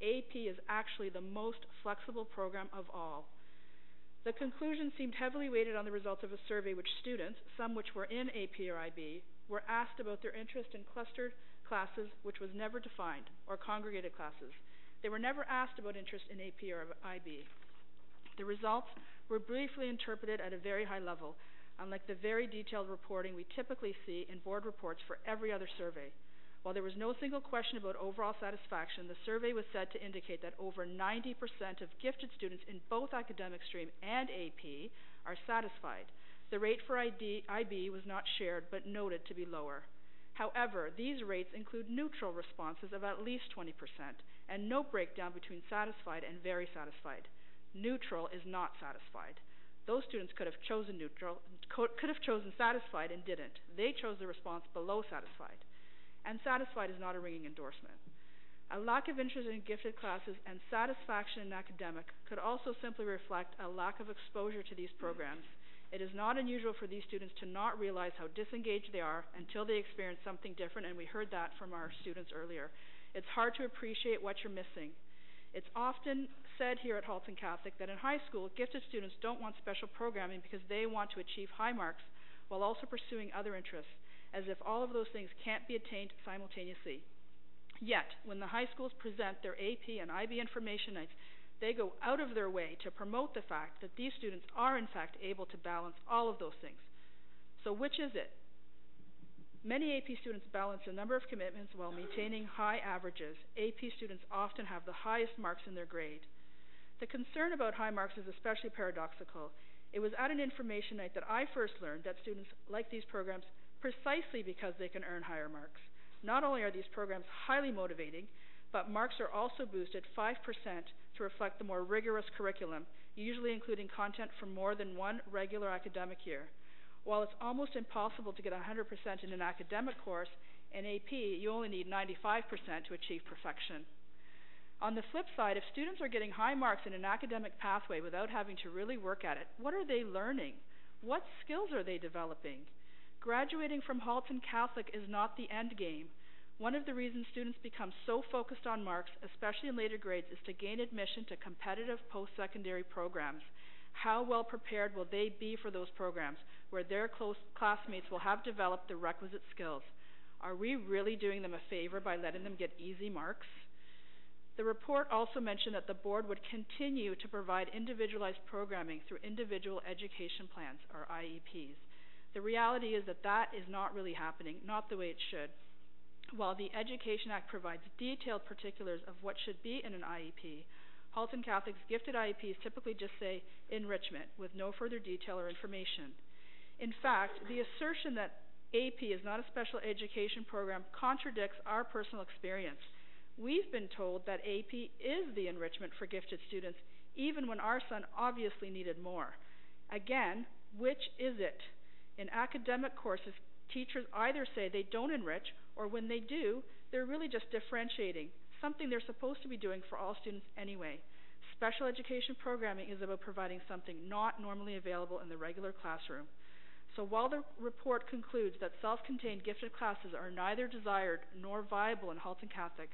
AP is actually the most flexible program of all. The conclusion seemed heavily weighted on the results of a survey which students, some which were in AP or IB, were asked about their interest in clustered classes, which was never defined, or congregated classes. They were never asked about interest in AP or IB. The results were briefly interpreted at a very high level, unlike the very detailed reporting we typically see in board reports for every other survey. While there was no single question about overall satisfaction, the survey was said to indicate that over 90% of gifted students in both academic stream and AP are satisfied. The rate for IB was not shared, but noted to be lower. However, these rates include neutral responses of at least 20%, and no breakdown between satisfied and very satisfied. Neutral is not satisfied. Those students could have chosen neutral, could have chosen satisfied and didn't. They chose the response below satisfied. And satisfied is not a ringing endorsement. A lack of interest in gifted classes and satisfaction in academic could also simply reflect a lack of exposure to these programs. It is not unusual for these students to not realize how disengaged they are until they experience something different, and we heard that from our students earlier. It's hard to appreciate what you're missing. It's often said here at Halton Catholic that in high school, gifted students don't want special programming because they want to achieve high marks while also pursuing other interests, as if all of those things can't be attained simultaneously. Yet, when the high schools present their AP and IB information nights, they go out of their way to promote the fact that these students are in fact able to balance all of those things. So which is it? Many AP students balance a number of commitments while maintaining high averages. AP students often have the highest marks in their grade. The concern about high marks is especially paradoxical. It was at an information night that I first learned that students like these programs precisely because they can earn higher marks. Not only are these programs highly motivating, but marks are also boosted 5% to reflect the more rigorous curriculum, usually including content from more than one regular academic year. While it's almost impossible to get 100% in an academic course, in AP you only need 95% to achieve perfection. On the flip side, if students are getting high marks in an academic pathway without having to really work at it, what are they learning? What skills are they developing? Graduating from Halton Catholic is not the end game. One of the reasons students become so focused on marks, especially in later grades, is to gain admission to competitive post-secondary programs. How well prepared will they be for those programs where their close classmates will have developed the requisite skills? Are we really doing them a favor by letting them get easy marks? The report also mentioned that the board would continue to provide individualized programming through individual education plans, or IEPs. The reality is that that is not really happening, not the way it should. While the Education Act provides detailed particulars of what should be in an IEP, Halton Catholic's gifted IEPs typically just say enrichment with no further detail or information. In fact, the assertion that AP is not a special education program contradicts our personal experience. We've been told that AP is the enrichment for gifted students, even when our son obviously needed more. Again, which is it? In academic courses, teachers either say they don't enrich, or when they do, they're really just differentiating, something they're supposed to be doing for all students anyway. Special education programming is about providing something not normally available in the regular classroom. So while the report concludes that self-contained gifted classes are neither desired nor viable in Halton Catholic,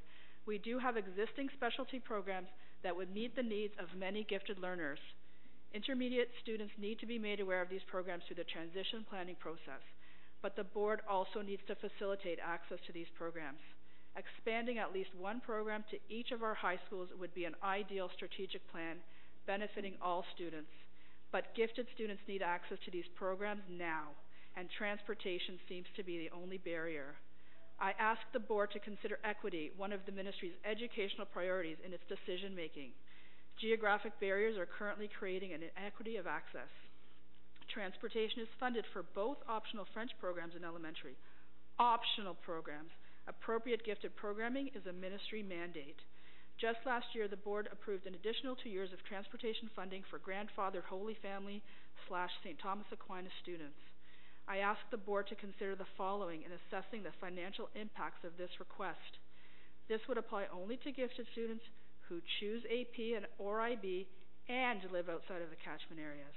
we do have existing specialty programs that would meet the needs of many gifted learners. Intermediate students need to be made aware of these programs through the transition planning process, but the board also needs to facilitate access to these programs. Expanding at least one program to each of our high schools would be an ideal strategic plan benefiting all students. But gifted students need access to these programs now, and transportation seems to be the only barrier. I ask the board to consider equity one of the ministry's educational priorities in its decision making. Geographic barriers are currently creating an inequity of access. Transportation is funded for both optional French programs in elementary. Optional programs. Appropriate gifted programming is a ministry mandate. Just last year, the board approved an additional 2 years of transportation funding for grandfathered Holy Family / St. Thomas Aquinas students. I ask the board to consider the following in assessing the financial impacts of this request. This would apply only to gifted students who choose AP or IB and live outside of the catchment areas.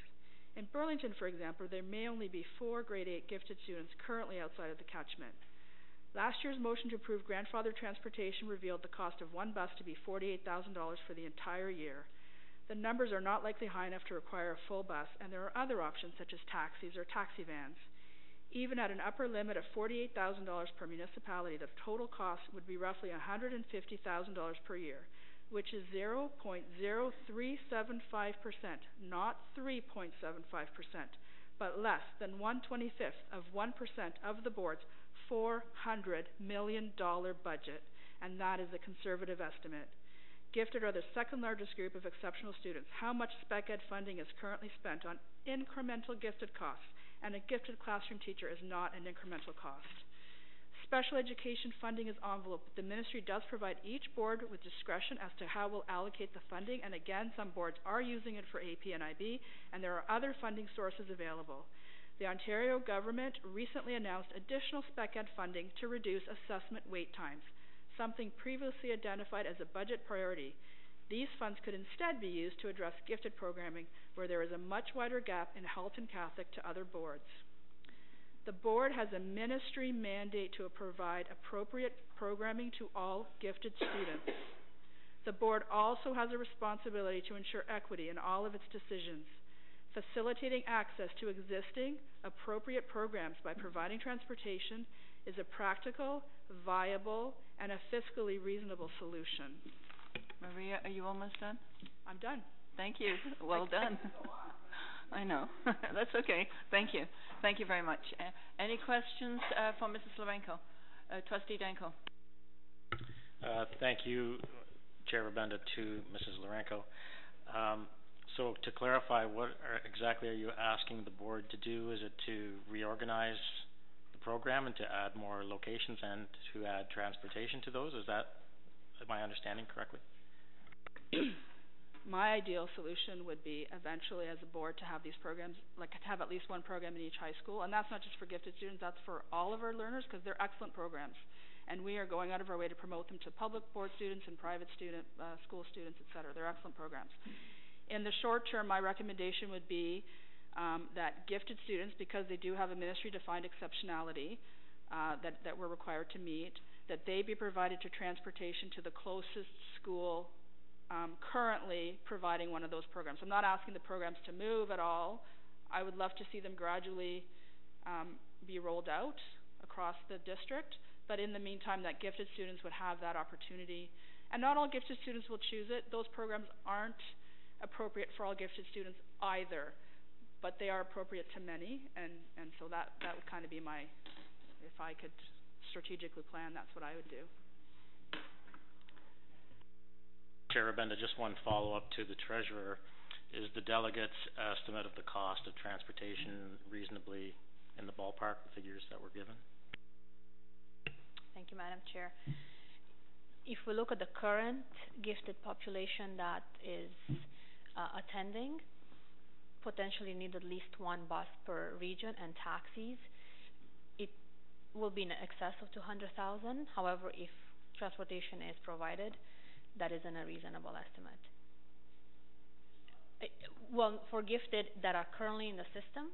In Burlington, for example, there may only be 4 grade 8 gifted students currently outside of the catchment. Last year's motion to approve grandfather transportation revealed the cost of one bus to be $48,000 for the entire year. The numbers are not likely high enough to require a full bus, and there are other options such as taxis or taxi vans. Even at an upper limit of $48,000 per municipality, the total cost would be roughly $150,000 per year, which is 0.0375%, not 3.75%, but less than 1/25th of 1% of the board's $400 million budget, and that is a conservative estimate. Gifted are the second largest group of exceptional students. How much spec ed funding is currently spent on incremental gifted costs, and a gifted classroom teacher is not an incremental cost. Special education funding is enveloped. The ministry does provide each board with discretion as to how we'll allocate the funding, and again, some boards are using it for AP and IB, and there are other funding sources available. The Ontario government recently announced additional spec ed funding to reduce assessment wait times, something previously identified as a budget priority. These funds could instead be used to address gifted programming, where there is a much wider gap in Halton Catholic to other boards. The board has a ministry mandate to provide appropriate programming to all gifted students. The board also has a responsibility to ensure equity in all of its decisions. Facilitating access to existing, appropriate programs by providing transportation is a practical, viable, and a fiscally reasonable solution. Maria, are you almost done? I'm done. Thank you. Well done. I know. That's okay. Thank you. Thank you very much. Any questions for Mrs. Lorenko? Trustee Danko. Thank you, Chair Rabenda, to Mrs. Lorenko. So to clarify, what exactly are you asking the board to do? Is it to reorganize the program and to add more locations and to add transportation to those? Is that my understanding correctly? My ideal solution would be eventually as a board to have these programs, like to have at least one program in each high school. And that's not just for gifted students, that's for all of our learners, because they're excellent programs. And we are going out of our way to promote them to public board students and private school students, et cetera. They're excellent programs. In the short term, my recommendation would be that gifted students, because they do have a ministry-defined exceptionality that we're required to meet, that they be provided to transportation to the closest school currently providing one of those programs. I'm not asking the programs to move at all. I would love to see them gradually be rolled out across the district, but in the meantime that gifted students would have that opportunity. And not all gifted students will choose it. Those programs aren't appropriate for all gifted students either, but they are appropriate to many, and so that would kind of be my, if I could strategically plan, that's what I would do. Chair Rabenda, just one follow-up to the Treasurer. Is the delegates' estimate of the cost of transportation reasonably in the ballpark, the figures that were given? Thank you, Madam Chair. If we look at the current gifted population that is attending, potentially need at least one bus per region and taxis, it will be in excess of 200,000. However, if transportation is provided, that isn't a reasonable estimate. Well, for gifted that are currently in the system,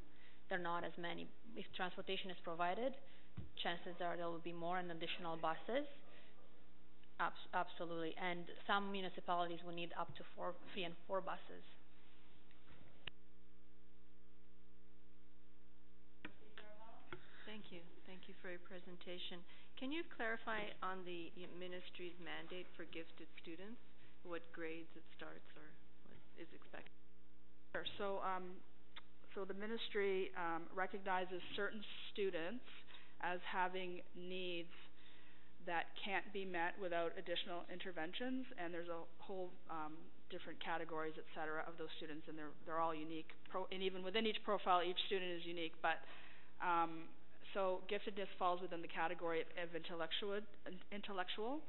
there are not as many. If transportation is provided, chances are there will be more and additional buses. Absolutely. And some municipalities will need up to 3 and 4 buses. Thank you. Thank you for your presentation. Can you clarify on the ministry's mandate for gifted students, what grades it starts or what is expected? Sure. So the ministry recognizes certain students as having needs that can't be met without additional interventions, and there's a whole different categories, et cetera, of those students, and they're all unique. And even within each profile, each student is unique. But so giftedness falls within the category of intellectual.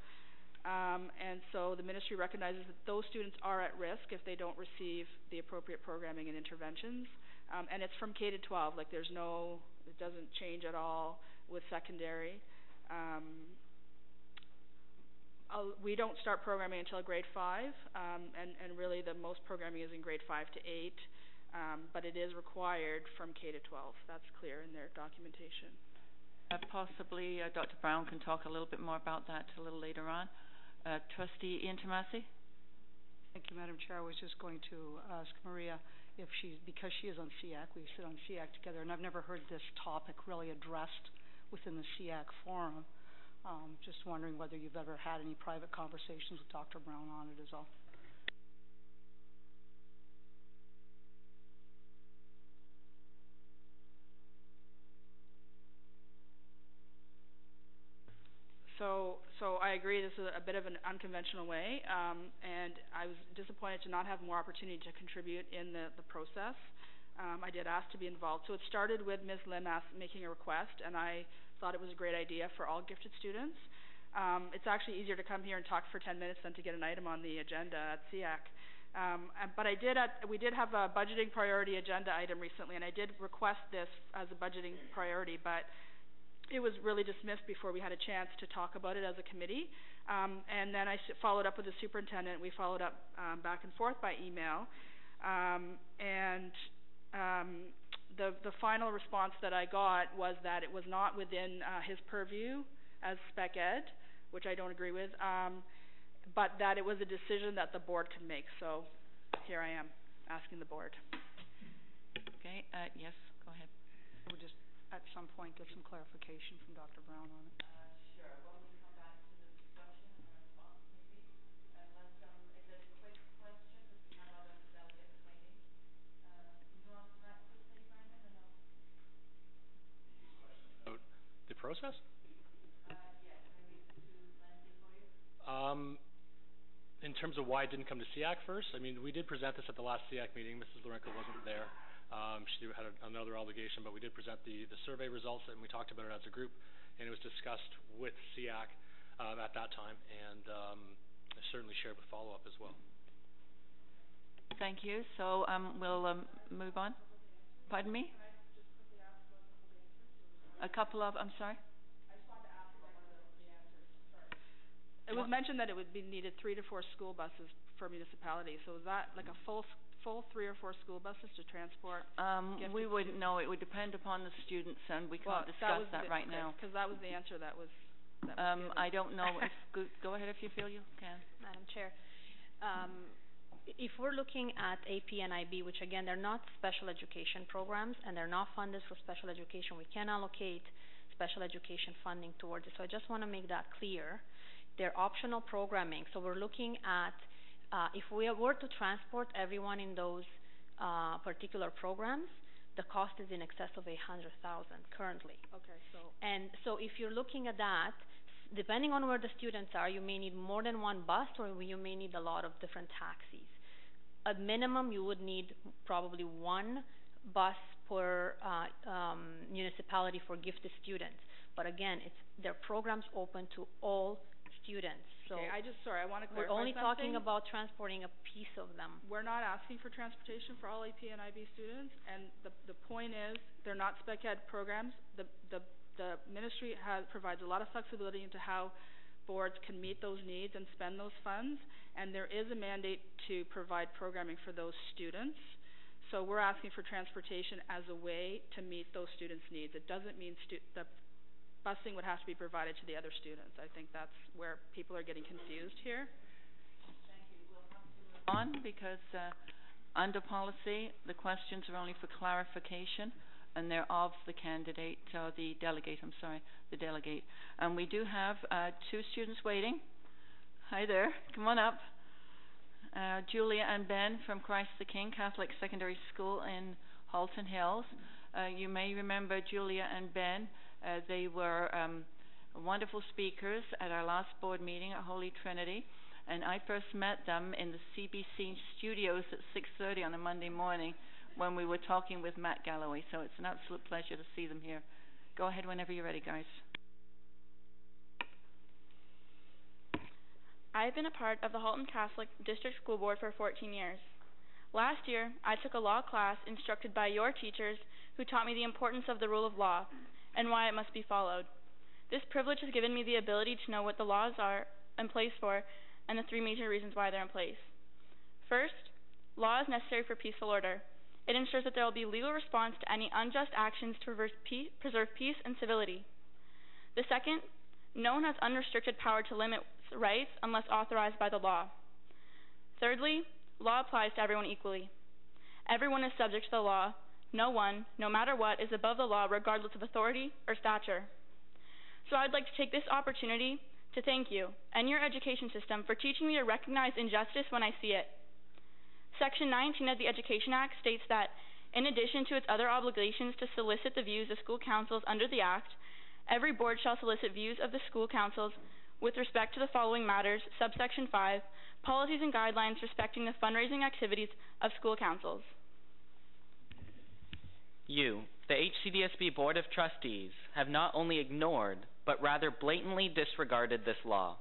And so the ministry recognizes that those students are at risk if they don't receive the appropriate programming and interventions. And it's from K to 12. Like it doesn't change at all with secondary. We don't start programming until grade 5, and really the most programming is in grade 5 to 8, but it is required from K to 12. That's clear in their documentation. Possibly Dr. Brown can talk a little bit more about that a little later on. Trustee Ian Tomasi? Thank you, Madam Chair. I was just going to ask Maria if because she is on SEAC, we sit on SEAC together, and I've never heard this topic really addressed within the SEAC forum. Just wondering whether you've ever had any private conversations with Dr. Brown on it is all. So I agree this is a bit of an unconventional way, and I was disappointed to not have more opportunity to contribute in the process. I did ask to be involved. So it started with Ms. Lim making a request, and I thought it was a great idea for all gifted students. It's actually easier to come here and talk for 10 minutes than to get an item on the agenda at SEAC. But we did have a budgeting priority agenda item recently, and I did request this as a budgeting priority, but it was really dismissed before we had a chance to talk about it as a committee. And then I followed up with the superintendent. We followed up back and forth by email. The final response that I got was that it was not within his purview as spec ed, which I don't agree with, but that it was a decision that the board could make. So here I am asking the board. Okay, yes, go ahead. We'll just at some point get some clarification from Dr. Brown on it. Sure. Well, we come back to the discussion and response maybe. Unless, is it a quick question because we have other delegates waiting? You want to answer that quickly, Brandon, or no? About the process? Yes, maybe it's too lengthy for you. In terms of why it didn't come to SEAC first, I mean, we did present this at the last SEAC meeting. Mrs. Lorenko wasn't there. She had another obligation, but we did present the survey results, and we talked about it as a group, and it was discussed with SEAC at that time, and certainly shared with follow-up as well. Thank you. So we'll move on. Pardon me? A couple of, I'm sorry? It was mentioned that it would be needed 3 to 4 school buses per municipality. So is that like a full 3 or 4 school buses to transport? We wouldn't know. It would depend upon the students, and we can't discuss that right now. Because that was the answer that was. I don't know. Go ahead if you feel you can. Madam Chair, if we're looking at AP and IB, which again they're not special education programs and they're not funded for special education, we can allocate special education funding towards it. So I just want to make that clear. They're optional programming. So we're looking at if we were to transport everyone in those particular programs, the cost is in excess of $100,000 currently. Okay, so if you're looking at that, depending on where the students are, you may need more than one bus, or you may need a lot of different taxis. At minimum, you would need probably one bus per municipality for gifted students. But again, their programs open to all students. So okay, I want to clarify we're only something. talking about transporting a piece of them. We're not asking for transportation for all AP and IB students, and the point is they're not spec ed programs. The ministry provides a lot of flexibility into how boards can meet those needs and spend those funds, and there is a mandate to provide programming for those students. So we're asking for transportation as a way to meet those students' needs. It doesn't mean the busing would have to be provided to the other students. I think that's where people are getting confused here. Thank you. We'll have to move on because under policy, the questions are only for clarification, and they're of the candidate, the delegate. And we do have 2 students waiting. Hi there. Come on up. Julia and Ben from Christ the King Catholic Secondary School in Halton Hills. You may remember Julia and Ben. They were wonderful speakers at our last board meeting at Holy Trinity, and I first met them in the CBC studios at 6:30 on a Monday morning when we were talking with Matt Galloway, so it's an absolute pleasure to see them here. Go ahead whenever you're ready, guys. I've been a part of the Halton Catholic District School Board for 14 years. Last year, I took a law class instructed by your teachers who taught me the importance of the rule of law and why it must be followed. This privilege has given me the ability to know what the laws are in place for and the 3 major reasons why they're in place. First, law is necessary for peaceful order. It ensures that there will be legal response to any unjust actions to preserve peace and civility. The second, no one has unrestricted power to limit rights unless authorized by the law. Thirdly, law applies to everyone equally. Everyone is subject to the law. No one, no matter what, is above the law regardless of authority or stature. So I'd like to take this opportunity to thank you and your education system for teaching me to recognize injustice when I see it. Section 19 of the Education Act states that, in addition to its other obligations to solicit the views of school councils under the Act, every board shall solicit views of the school councils with respect to the following matters, subsection 5, policies and guidelines respecting the fundraising activities of school councils. You, the HCDSB Board of Trustees, have not only ignored, but rather blatantly disregarded this law.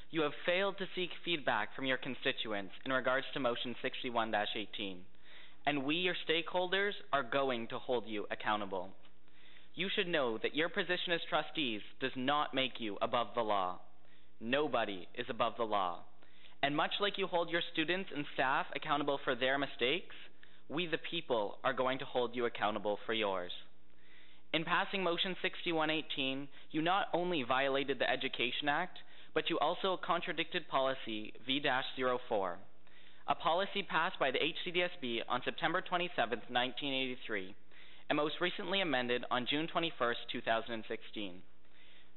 You have failed to seek feedback from your constituents in regards to Motion 61-18, and we, your stakeholders, are going to hold you accountable. you should know that your position as trustees does not make you above the law. Nobody is above the law. And much like you hold your students and staff accountable for their mistakes, we the people are going to hold you accountable for yours. In passing Motion 6118, you not only violated the Education Act, but you also contradicted Policy V-04, a policy passed by the HCDSB on September 27, 1983, and most recently amended on June 21, 2016.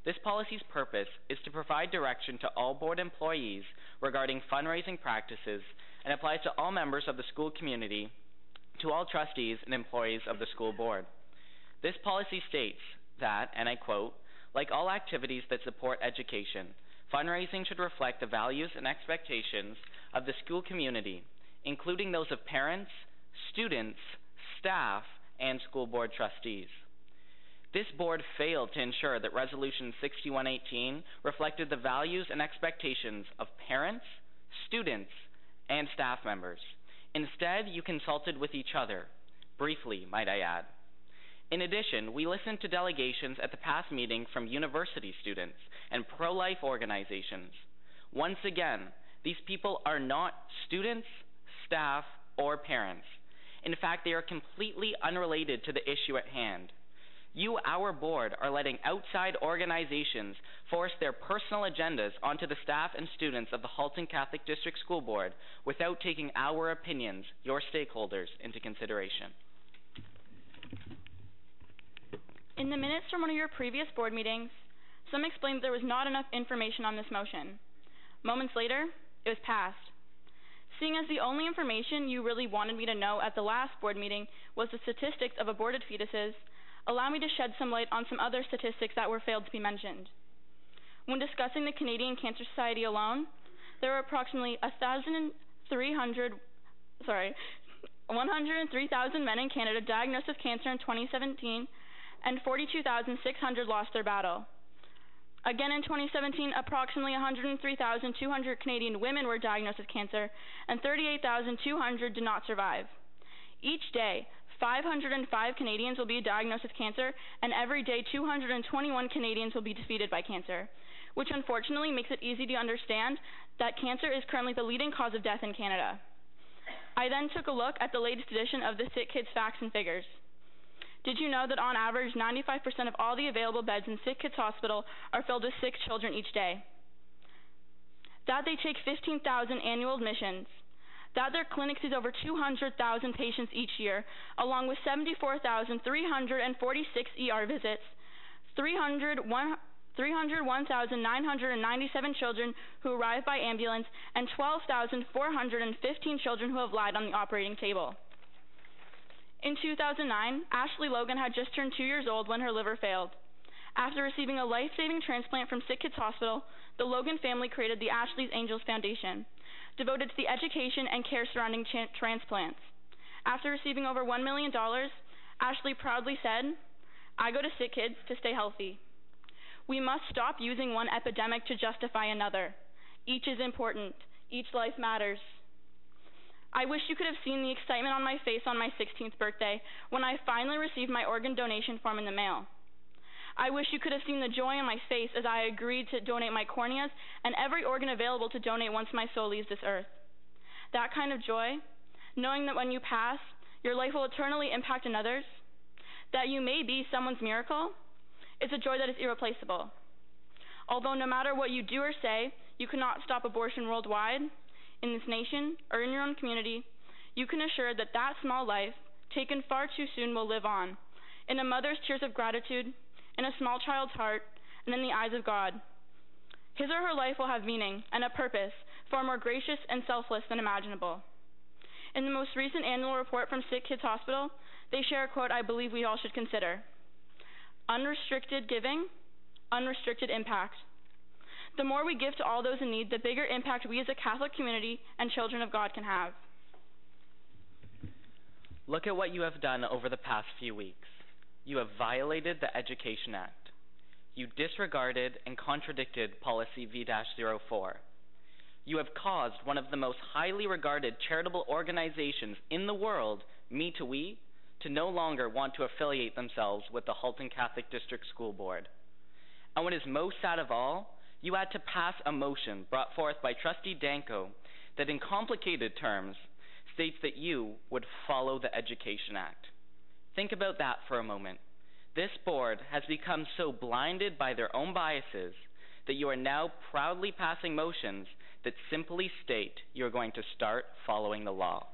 This policy's purpose is to provide direction to all board employees regarding fundraising practices and applies to all members of the school community, to all trustees and employees of the school board. This policy states that, and I quote, like all activities that support education, fundraising should reflect the values and expectations of the school community, including those of parents, students, staff, and school board trustees. This board failed to ensure that Resolution 6118 reflected the values and expectations of parents, students, and staff members. Instead, you consulted with each other, briefly, might I add. In addition, we listened to delegations at the past meeting from university students and pro-life organizations. Once again, these people are not students, staff, or parents. In fact, they are completely unrelated to the issue at hand. You, our board, are letting outside organizations force their personal agendas onto the staff and students of the Halton Catholic District School Board without taking our opinions, your stakeholders, into consideration. In the minutes from one of your previous board meetings, some explained that there was not enough information on this motion. Moments later, it was passed. Seeing as the only information you really wanted me to know at the last board meeting was the statistics of aborted fetuses, allow me to shed some light on some other statistics that were failed to be mentioned. When discussing the Canadian Cancer Society alone, there were approximately 103,000 men in Canada diagnosed with cancer in 2017, and 42,600 lost their battle. Again in 2017, approximately 103,200 Canadian women were diagnosed with cancer, and 38,200 did not survive. Each day, 505 Canadians will be diagnosed with cancer, and every day 221 Canadians will be defeated by cancer, which unfortunately makes it easy to understand that cancer is currently the leading cause of death in Canada. I then took a look at the latest edition of the Sick Kids Facts and Figures. Did you know that on average 95% of all the available beds in Sick Kids Hospital are filled with sick children each day? That they take 15,000 annual admissions. That their clinic sees over 200,000 patients each year, along with 74,346 ER visits, 301,997 children who arrive by ambulance, and 12,415 children who have lied on the operating table. In 2009, Ashley Logan had just turned 2 years old when her liver failed. After receiving a life-saving transplant from Sick Kids Hospital, the Logan family created the Ashley's Angels Foundation, devoted to the education and care surrounding transplants. After receiving over $1 million, Ashley proudly said, "I go to Sick Kids to stay healthy." We must stop using one epidemic to justify another. Each is important. Each life matters. I wish you could have seen the excitement on my face on my 16th birthday when I finally received my organ donation form in the mail. I wish you could have seen the joy on my face as I agreed to donate my corneas and every organ available to donate once my soul leaves this earth. That kind of joy, knowing that when you pass, your life will eternally impact another's, that you may be someone's miracle, is a joy that is irreplaceable. Although no matter what you do or say, you cannot stop abortion worldwide, in this nation, or in your own community, you can assure that that small life, taken far too soon, will live on, in a mother's tears of gratitude, in a small child's heart, and in the eyes of God. His or her life will have meaning and a purpose far more gracious and selfless than imaginable. In the most recent annual report from Sick Kids Hospital, they share a quote I believe we all should consider. Unrestricted giving, unrestricted impact. The more we give to all those in need, the bigger impact we as a Catholic community and children of God can have. Look at what you have done over the past few weeks. You have violated the Education Act. You disregarded and contradicted Policy V-04. You have caused one of the most highly regarded charitable organizations in the world, Me to We, to no longer want to affiliate themselves with the Halton Catholic District School Board. And what is most sad of all, you had to pass a motion brought forth by Trustee Danko that in complicated terms states that you would follow the Education Act. Think about that for a moment. This board has become so blinded by their own biases that you are now proudly passing motions that simply state you are going to start following the law.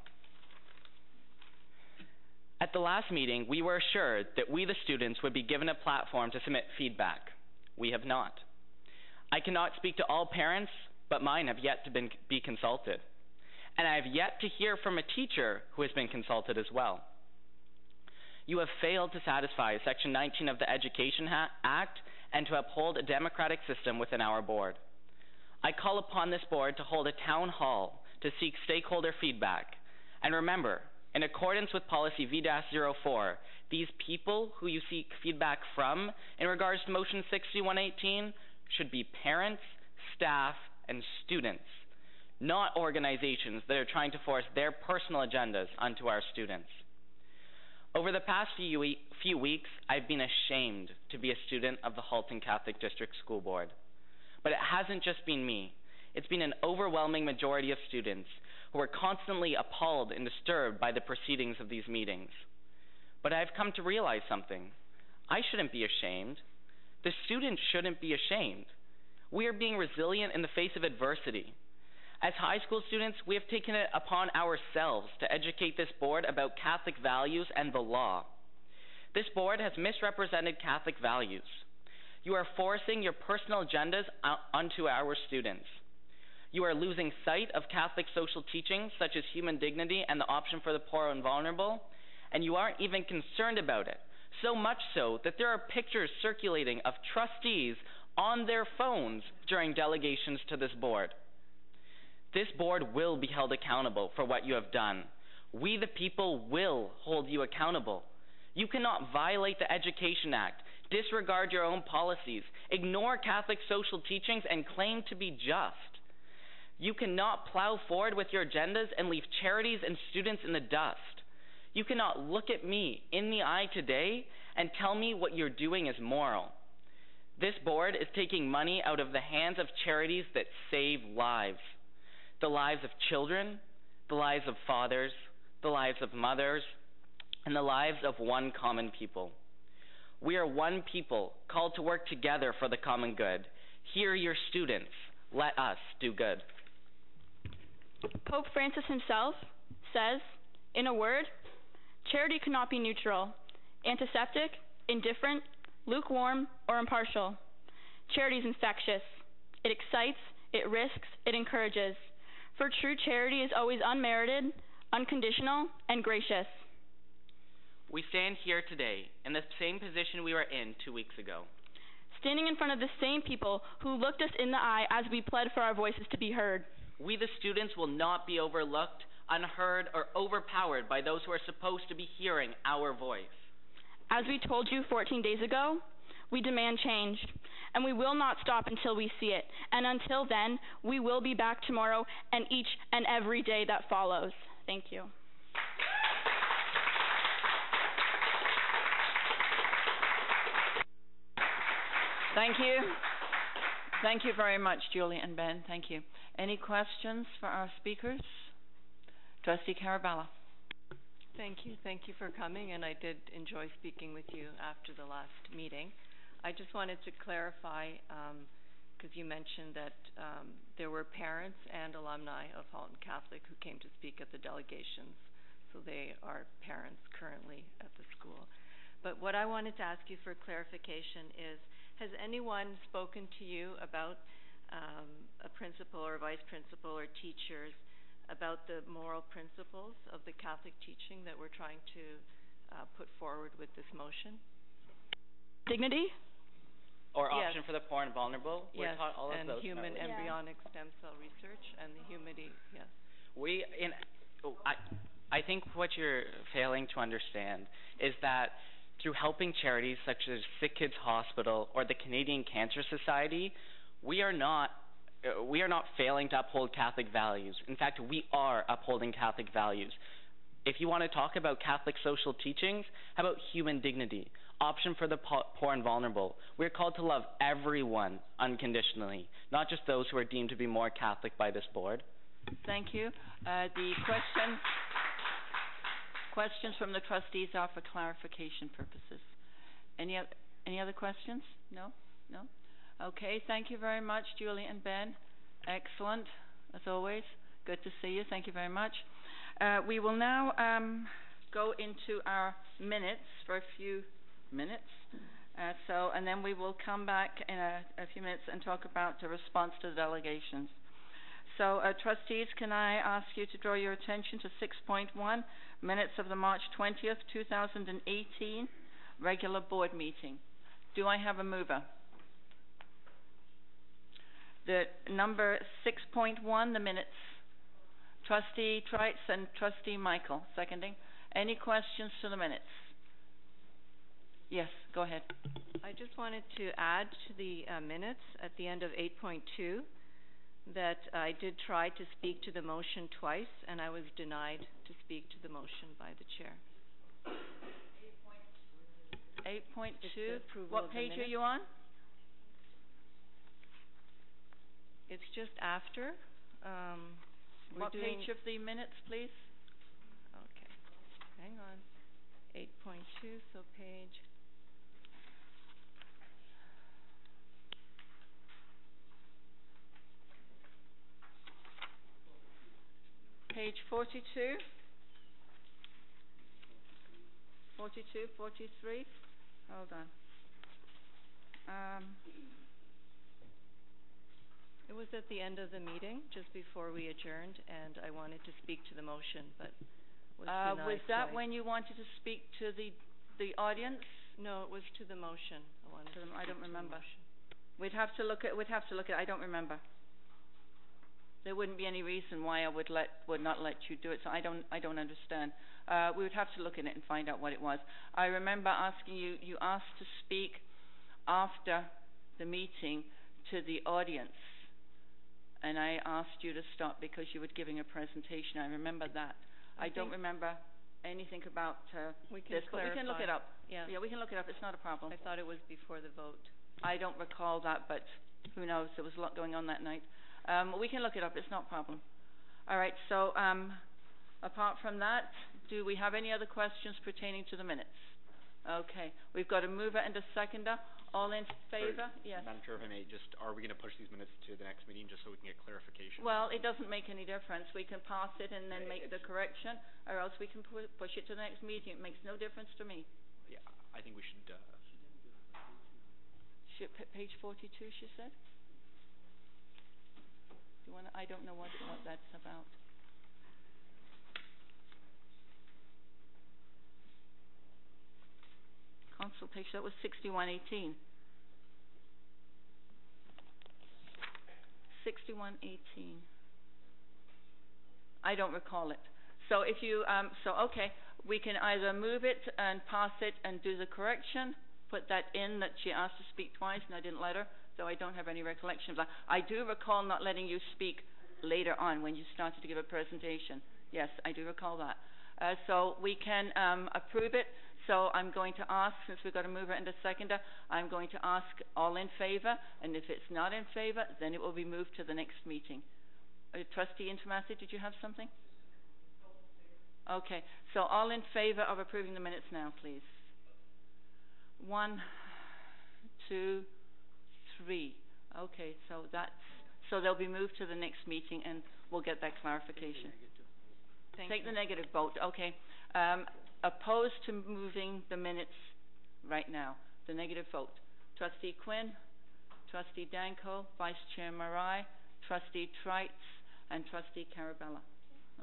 At the last meeting, we were assured that we, the students, would be given a platform to submit feedback. We have not. I cannot speak to all parents, but mine have yet to be consulted. And I have yet to hear from a teacher who has been consulted as well. You have failed to satisfy Section 19 of the Education Act and to uphold a democratic system within our board. I call upon this board to hold a town hall to seek stakeholder feedback. And remember, in accordance with Policy V-04, these people who you seek feedback from in regards to Motion 6118 should be parents, staff, and students, not organizations that are trying to force their personal agendas onto our students. Over the past few weeks, I've been ashamed to be a student of the Halton Catholic District School Board. But it hasn't just been me. It's been an overwhelming majority of students who are constantly appalled and disturbed by the proceedings of these meetings. But I've come to realize something. I shouldn't be ashamed. The students shouldn't be ashamed. We are being resilient in the face of adversity. As high school students, we have taken it upon ourselves to educate this board about Catholic values and the law. This board has misrepresented Catholic values. You are forcing your personal agendas onto our students. You are losing sight of Catholic social teachings such as human dignity and the option for the poor and vulnerable, and you aren't even concerned about it. So much so that there are pictures circulating of trustees on their phones during delegations to this board. This board will be held accountable for what you have done. We, the people, will hold you accountable. You cannot violate the Education Act, disregard your own policies, ignore Catholic social teachings, and claim to be just. You cannot plow forward with your agendas and leave charities and students in the dust. You cannot look at me in the eye today and tell me what you're doing is moral. This board is taking money out of the hands of charities that save lives. The lives of children, the lives of fathers, the lives of mothers, and the lives of one common people. We are one people called to work together for the common good. Hear your students. Let us do good. Pope Francis himself says, in a word, charity cannot be neutral, antiseptic, indifferent, lukewarm, or impartial. Charity is infectious. It excites, it risks, it encourages. For true charity is always unmerited, unconditional, and gracious. We stand here today in the same position we were in 2 weeks ago. Standing in front of the same people who looked us in the eye as we pled for our voices to be heard. We, the students, will not be overlooked, unheard, or overpowered by those who are supposed to be hearing our voice. As we told you 14 days ago, we demand change, and we will not stop until we see it. And until then, we will be back tomorrow and each and every day that follows. Thank you. Thank you. Thank you very much, Julie and Ben. Thank you. Any questions for our speakers? Trustee Carabella. Thank you. Thank you for coming, and I did enjoy speaking with you after the last meeting. I just wanted to clarify, because you mentioned that there were parents and alumni of Halton Catholic who came to speak at the delegations, so they are parents currently at the school. But what I wanted to ask you for clarification is, has anyone spoken to you about a principal or vice principal or teachers about the moral principles of the Catholic teaching that we're trying to put forward with this motion? Dignity? Or option for the poor and vulnerable? Yes, We're taught all of and those. human embryonic stem cell research and the humanity, yes. I think what you're failing to understand is that through helping charities such as Sick Kids Hospital or the Canadian Cancer Society, we are not failing to uphold Catholic values. In fact, we are upholding Catholic values. If you want to talk about Catholic social teachings, how about human dignity, option for the poor and vulnerable? We're called to love everyone unconditionally, not just those who are deemed to be more Catholic by this board. Thank you. The questions from the trustees are for clarification purposes. Any other questions? No? No? Okay, thank you very much, Julie and Ben. Excellent, as always. Good to see you. Thank you very much. We will now go into our minutes for a few minutes. And then we will come back in a few minutes and talk about the response to the delegations. So, trustees, can I ask you to draw your attention to 6.1, minutes of the March 20th, 2018, regular board meeting. Do I have a mover? The number 6.1, the minutes. Trustee Trites and Trustee Michael, seconding. Any questions to the minutes? Yes, go ahead. I just wanted to add to the minutes at the end of 8.2 that I did try to speak to the motion twice, and I was denied to speak to the motion by the chair. 8.2. What page are you on? It's just after. What page of the minutes, please? Okay. Hang on. 8.2, so page... Page 42. 42, 43. Hold on. It was at the end of the meeting, just before we adjourned, and I wanted to speak to the motion, but was denied. Was that when you wanted to speak to the audience? No, it was to the motion. I don't remember. We'd have to look at. I don't remember. There wouldn't be any reason why I would not let you do it. So I don't understand. We would have to look at it and find out what it was. I remember asking you. You asked to speak after the meeting to the audience, and I asked you to stop because you were giving a presentation. I remember that. I don't remember anything about this, but we can look it up. Yeah, we can look it up. It's not a problem. I thought it was before the vote. I don't recall that, but who knows? There was a lot going on that night. We can look it up. It's not a problem. All right. So, apart from that, do we have any other questions pertaining to the minutes? Okay. We've got a mover and a seconder. All in favor? Yes. Madam Chair, if I may, are we going to push these minutes to the next meeting just so we can get clarification? Well, it doesn't make any difference. We can pass it and then make the correction, or else we can push it to the next meeting. It makes no difference to me. Yeah, I think we should... Page 42, she said? I don't know what that's about. Consultation, that was 6118. 6118. I don't recall it. So if you, okay, we can either move it and pass it and do the correction, put that in that she asked to speak twice and I didn't let her, though I don't have any recollection of that. I do recall not letting you speak later on when you started to give a presentation. Yes, I do recall that. So we can approve it. So I'm going to ask, since we've got a mover and a seconder, I'm going to ask all in favor, and if it's not in favor, then it will be moved to the next meeting. Trustee Intomasi, did you have something? Okay, so all in favor of approving the minutes now, please. 1, 2, 3. Okay, so they'll be moved to the next meeting, and we'll get that clarification. Take the negative vote. Okay. Opposed to moving the minutes right now. The negative vote. Trustee Quinn, Trustee Danko, Vice Chair Marai, Trustee Trites, and Trustee Carabella.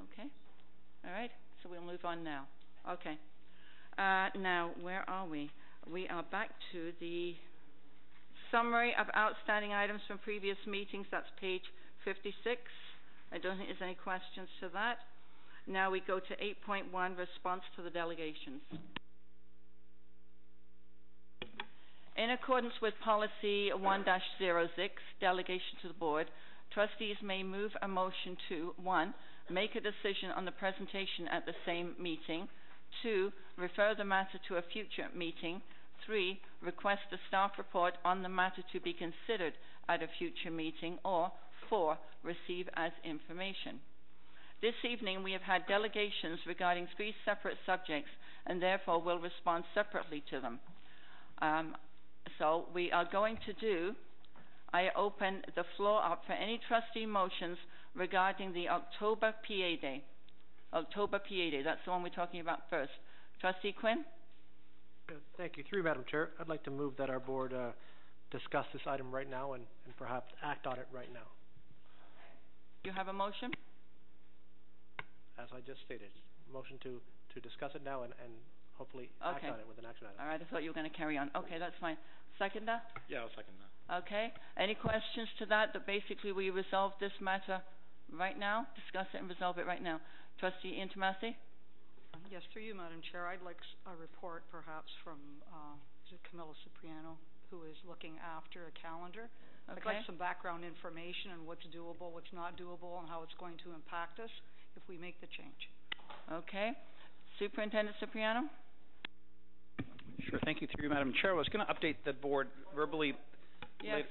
Okay? All right? So we'll move on now. Okay. Now, where are we? We are back to the summary of outstanding items from previous meetings. That's page 56. I don't think there's any questions to that. Now we go to 8.1, response to the delegations. In accordance with policy 1-06, delegation to the board, trustees may move a motion to 1. Make a decision on the presentation at the same meeting. 2. Refer the matter to a future meeting. 3. Request a staff report on the matter to be considered at a future meeting. Or 4. Receive as information. This evening we have had delegations regarding 3 separate subjects and therefore will respond separately to them. So we are going to do, I open the floor up for any trustee motions regarding the October PA Day. October PA Day, that's the one we're talking about first. Trustee Quinn? Thank you. Through Madam Chair, I'd like to move that our board discuss this item right now and perhaps act on it right now. You have a motion? As I just stated, motion to discuss it now and hopefully act on it with an action item. All right, I thought you were going to carry on. Okay, that's fine. Seconder? Yeah, I'll second that. Okay. Any questions to that basically we resolve this matter right now? Discuss it and resolve it right now. Trustee Intomasi? Yes, through you, Madam Chair, I'd like a report perhaps from Camilla Cipriano, who is looking after a calendar. Okay. I'd like some background information on what's doable, what's not doable, and how it's going to impact us if we make the change. Okay. Superintendent Cipriano? Sure, thank you. Through you, Madam Chair, I was going to update the board verbally. Yes.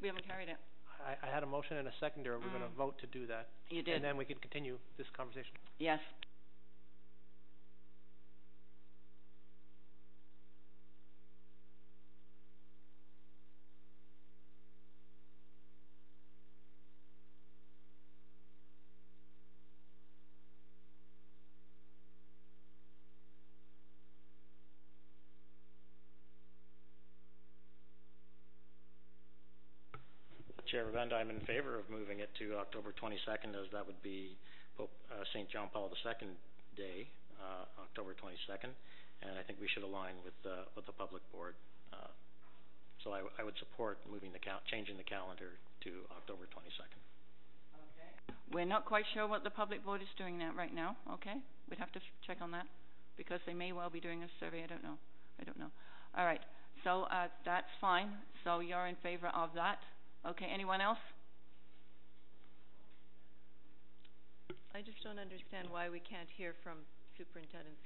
We haven't carried it. I had a motion and a seconder. We're going to vote to do that. You did. And then we can continue this conversation. Yes. Chair Rabenda, I'm in favor of moving it to October 22nd, as that would be Pope St. John Paul II Day, October 22nd, and I think we should align with the public board. So I would support moving changing the calendar to October 22nd. Okay. We're not quite sure what the public board is doing right now. Okay, we'd have to check on that because they may well be doing a survey. I don't know. All right. So that's fine. So you're in favor of that. Okay, anyone else? I just don't understand why we can't hear from Superintendent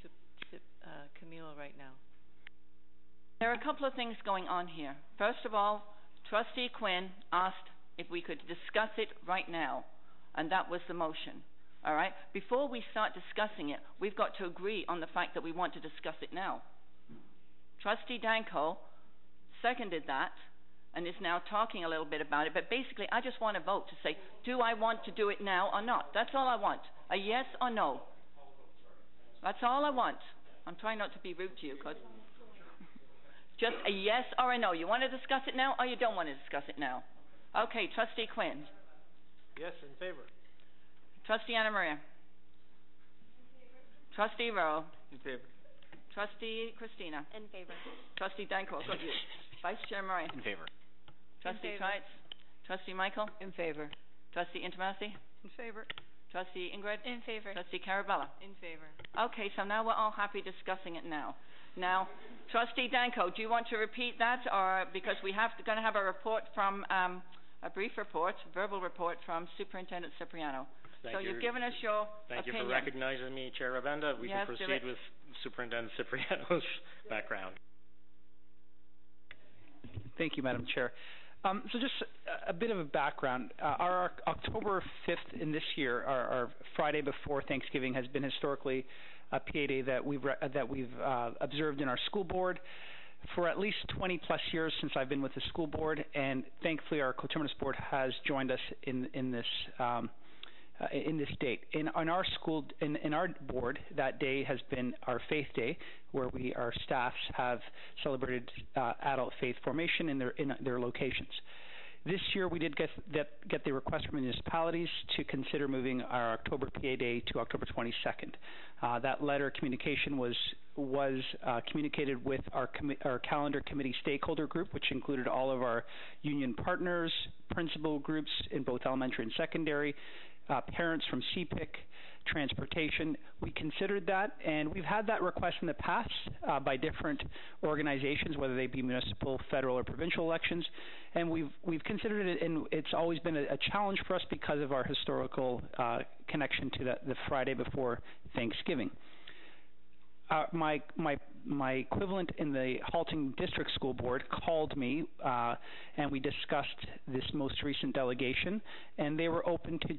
Camilo right now. There are a couple of things going on here. First of all, Trustee Quinn asked if we could discuss it right now, and that was the motion. All right? Before we start discussing it, we've got to agree on the fact that we want to discuss it now. Trustee Danko seconded that, and is now talking a little bit about it, but basically I just want to vote to say, do I want to do it now or not? That's all I want. A yes or no. That's all I want. I'm trying not to be rude to you, because just a yes or a no. You want to discuss it now or you don't want to discuss it now? Okay, Trustee Quinn. Yes, in favor. Trustee Anna Maria. Trustee Rowe. In favor. Trustee Christina. In favor. Trustee Danko, got you. Vice Chair Murray. In favor. Trustee Trites. Trustee Michael. In favor. Trustee Intomasi. In favor. Trustee Ingrid. In favor. Trustee Carabella. In favor. Okay, so now we're all happy discussing it now. Now, Trustee Danko, do you want to repeat that, or because we going to have a report from a brief report, verbal report from Superintendent Cipriano. So you've given us your Thank opinion. you for recognizing me, Chair Rabenda. We can proceed with Superintendent Cipriano's background. Thank you, Madam Chair. So just a bit of a background. Our October 5th in this year, our Friday before Thanksgiving, has been historically a PA Day that we've observed in our school board for at least 20 plus years since I've been with the school board, and thankfully our coterminous board has joined us in this date. In our board, that day has been our Faith Day, where our staffs have celebrated adult faith formation in their locations. This year, we did get the request from municipalities to consider moving our October PA Day to October 22nd. That letter communication was was communicated with our calendar committee stakeholder group, which included all of our union partners, principal groups in both elementary and secondary, parents from CPIC, transportation. We considered that, and we've had that request in the past by different organizations, whether they be municipal, federal, or provincial elections, and we've considered it, and it's always been a challenge for us because of our historical connection to the Friday before Thanksgiving. My equivalent in the Halton District School Board called me, and we discussed this most recent delegation, and they were open to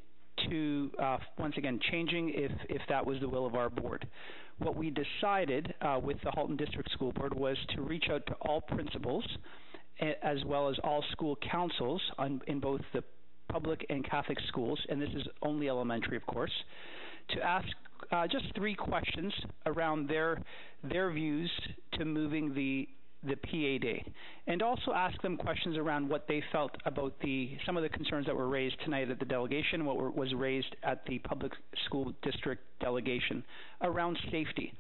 once again changing if that was the will of our board. What we decided with the Halton District School Board was to reach out to all principals as well as all school councils in both the public and Catholic schools, and this is only elementary, of course, to ask just 3 questions around their views to moving the PA day, and also ask them questions around what they felt about some of the concerns that were raised tonight at the delegation, what was raised at the public school district delegation around safety.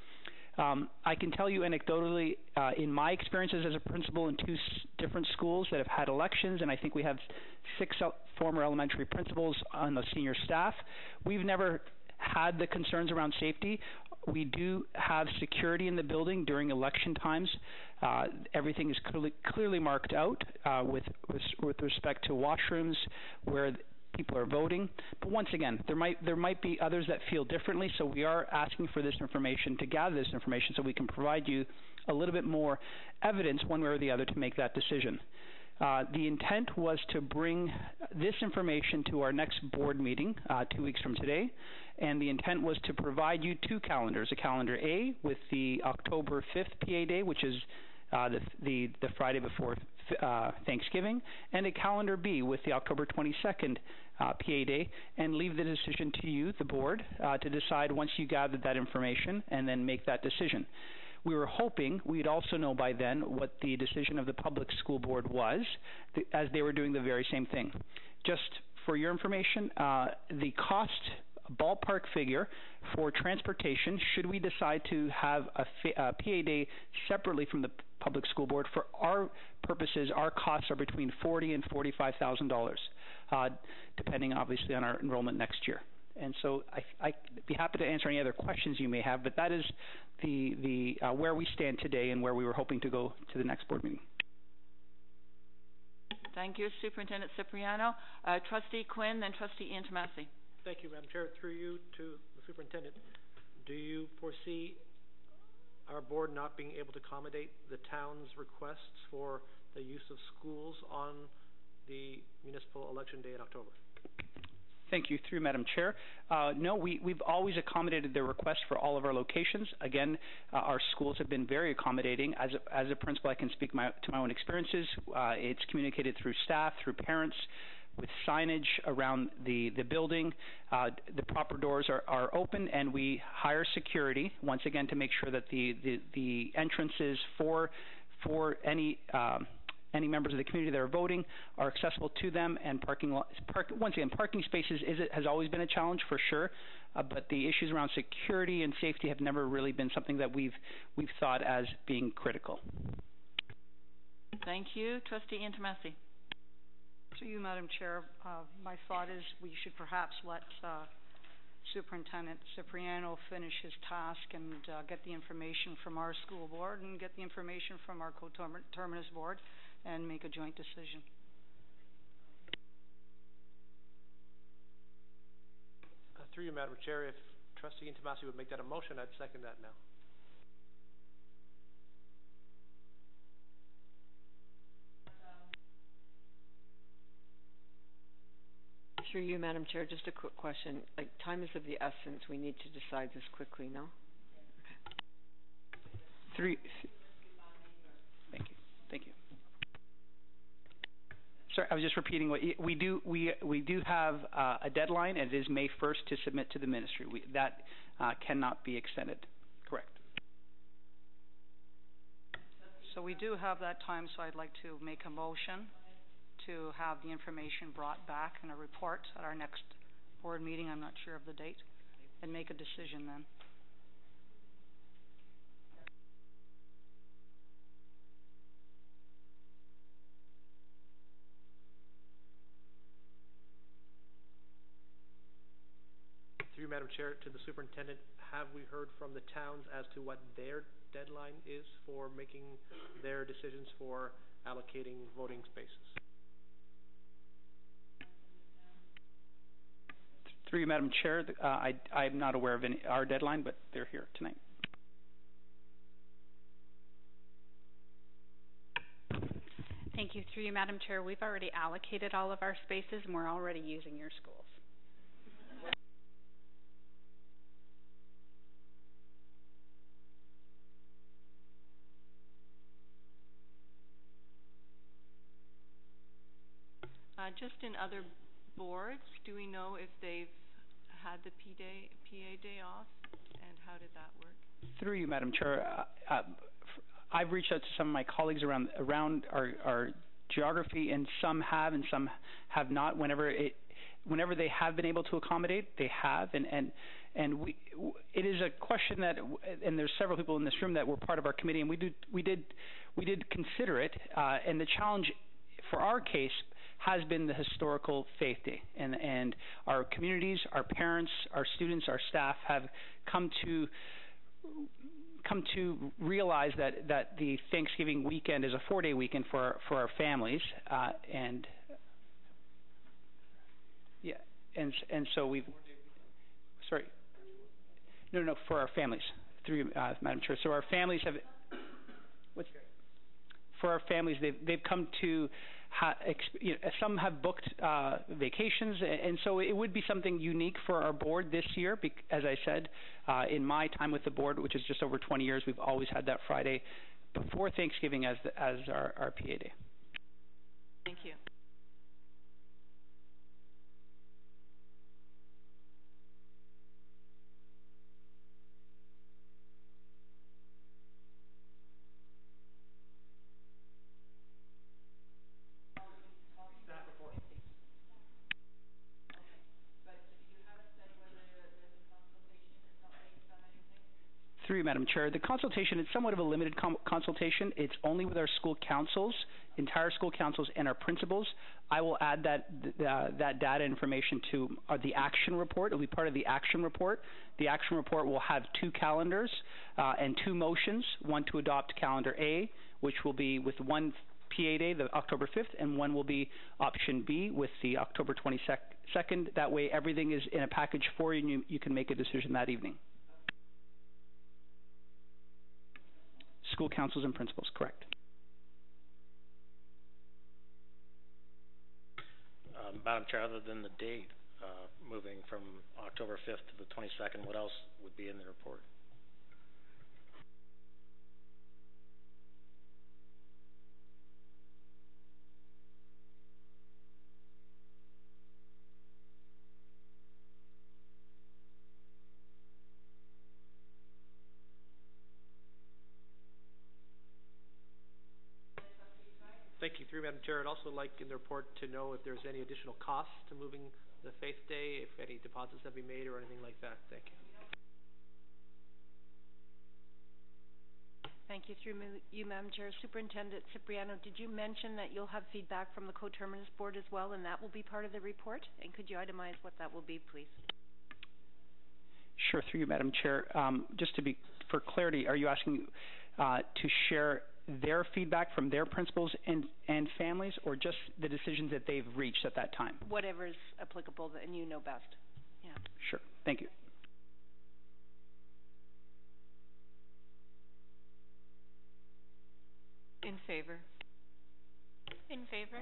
I can tell you anecdotally, in my experiences as a principal in 2 different schools that have had elections, and I think we have 6 former elementary principals on the senior staff, we've never had the concerns around safety. We do have security in the building during election times. Everything is clearly marked out with respect to washrooms where people are voting. But once again, there might be others that feel differently, so we are asking for this information, to gather this information so we can provide you a little bit more evidence one way or the other to make that decision. The intent was to bring this information to our next board meeting 2 weeks from today, and the intent was to provide you 2 calendars, a calendar A with the October 5th PA Day, which is the Friday before Thanksgiving, and a calendar B with the October 22nd PA Day, and leave the decision to you, the board, to decide once you gathered that information and then make that decision. We were hoping we'd also know by then what the decision of the public school board was, as they were doing the very same thing. Just for your information, the cost ballpark figure for transportation, should we decide to have a PA Day separately from the public school board, for our purposes, our costs are between $40,000 and $45,000, depending obviously on our enrollment next year. And so I'd be happy to answer any other questions you may have, but that is the where we stand today and where we were hoping to go to the next board meeting. Thank you, Superintendent Cipriano. Trustee Quinn, then Trustee Intomasi. Thank you, Madam Chair. Through you to the Superintendent, do you foresee our board not being able to accommodate the town's requests for the use of schools on the municipal election day in October? Thank you. Through Madam Chair. No, we've always accommodated their request for all of our locations. Again, our schools have been very accommodating. As a principal, I can speak to my own experiences. It's communicated through staff, through parents, with signage around the building. The proper doors are open, and we hire security, once again, to make sure that the entrances for any members of the community that are voting are accessible to them, and once again, parking spaces has always been a challenge for sure, but the issues around security and safety have never really been something that we've thought as being critical. Thank you. Trustee Intomasi. To you, Madam Chair, my thought is we should perhaps let Superintendent Cipriano finish his task and get the information from our school board and get the information from our coterminous board and make a joint decision. Through you, Madam Chair, if Trustee Intomasi would make that a motion, I'd second that now. Through you, Madam Chair, just a quick question. Like, time is of the essence. We need to decide this quickly, no? Okay. Thank you. Sorry, I was just repeating what we do have a deadline, and it is May 1st to submit to the ministry. That cannot be extended. Correct. So we do have that time, so I'd like to make a motion to have the information brought back in a report at our next board meeting. I'm not sure of the date, and make a decision then. Through you, Madam Chair, to the Superintendent, have we heard from the towns as to what their deadline is for making their decisions for allocating voting spaces? Through you, Madam Chair, I'm not aware of our deadline, but they're here tonight. Thank you. Through you, Madam Chair, we've already allocated all of our spaces and we're already using your schools. Just in other boards, do we know if they've had the PA day off, and how did that work? Through you, Madam Chair, I've reached out to some of my colleagues around our geography, and some have and some have not. Whenever they have been able to accommodate, they have, and it is a question that, and there's several people in this room that were part of our committee, and we did consider it, and the challenge for our case has been the historical Faith Day, and our communities, our parents, our students, our staff have come to realize that the Thanksgiving weekend is a 4-day weekend for our families, and so we've for our families, through Madam Chair. So our families have they've come to some have booked vacations, and so it would be something unique for our board this year. As I said, in my time with the board, which is just over 20 years, we've always had that Friday before Thanksgiving as our PA day. Thank you. Through you, Madam Chair, the consultation is somewhat of a limited consultation. It's only with our school councils, entire school councils, and our principals. I will add that data information to the action report. It will be part of the action report. The action report will have 2 calendars and 2 motions, one to adopt calendar A, which will be with one PA day, the October 5th, and one will be option B with the October 22nd. That way everything is in a package for you, and you can make a decision that evening. School councils and principals, correct. Madam Chair, other than the date, moving from October 5th to the 22nd, what else would be in the report? Thank you. Through Madam Chair, I'd also like in the report to know if there's any additional costs to moving the Faith Day, if any deposits have been made or anything like that. Thank you. Thank you. Through you, Madam Chair, Superintendent Cipriano, did you mention that you'll have feedback from the Coterminous Board as well, and that will be part of the report? And could you itemize what that will be, please? Sure. Through you, Madam Chair. Just for clarity, are you asking to share their feedback from their principals and families, or just the decisions that they've reached at that time? Whatever is applicable, and you know best. Yeah. Sure. Thank you. In favor. In favor.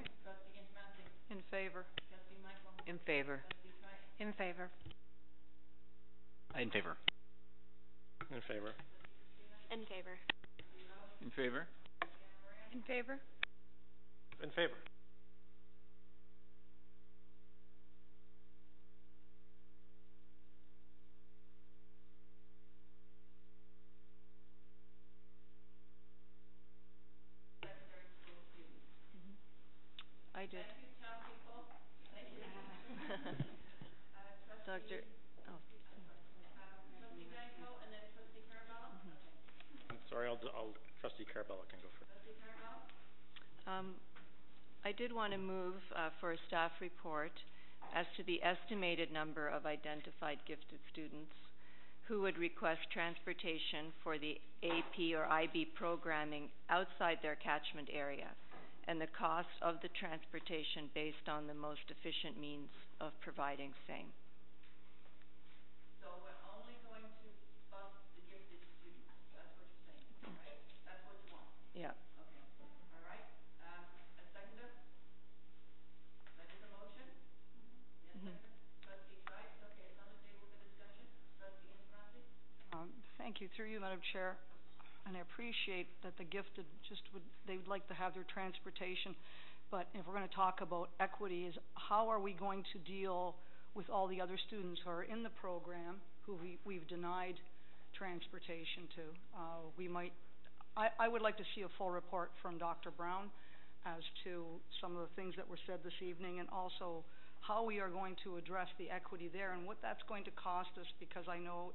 In favor. In favor. In favor. In favor. In favor. In favor. In favor. In favor. In favor. I did. Dr. I'm sorry, I'll Trustee Carabella can go first. I did want to move for a staff report as to the estimated number of identified gifted students who would request transportation for the AP or IB programming outside their catchment area, and the cost of the transportation based on the most efficient means of providing same. So we're only going to bus the gifted students, that's what you're saying, right? That's what you want? Yeah. Okay, all right. A seconder? That is a motion? Yes, seconder? Trustee Trice, okay, it's on the table for discussion. Trustee Inspirante? Thank you, through you, Madam Chair. And I appreciate that the gifted they would like to have their transportation. But if we're going to talk about equity, is how are we going to deal with all the other students who are in the program who we've denied transportation to? I would like to see a full report from Dr. Brown as to some of the things that were said this evening, and also how we are going to address the equity there and what that's going to cost us, because I know,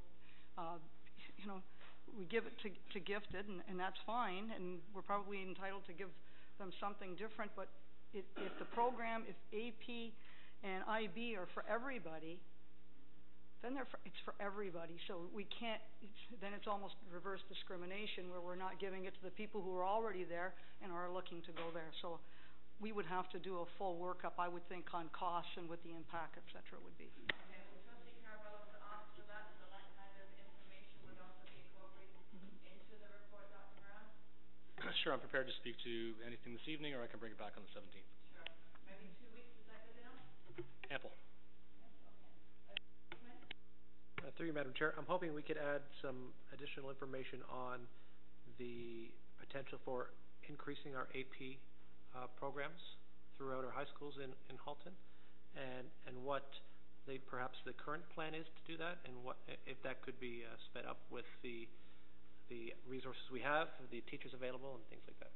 we give it to gifted, and that's fine, and we're probably entitled to give them something different, but if the program, if AP and IB are for everybody, then it's for everybody. So we can't, then it's almost reverse discrimination, where we're not giving it to the people who are already there and are looking to go there. So we would have to do a full workup, I would think, on costs and what the impact, et cetera, would be. Okay, well, Trustee Carvalho was asked for that, so that kind of information would also be incorporated into the report, Dr. Brown? Sure, I'm prepared to speak to anything this evening, or I can bring it back on the 17th. Sure. Maybe 2 weeks, is that good enough? Ample. Through you, Madam Chair, I'm hoping we could add some additional information on the potential for increasing our AP programs throughout our high schools in Halton, and what perhaps the current plan is to do that, and what if that could be sped up with the resources we have, the teachers available, and things like that.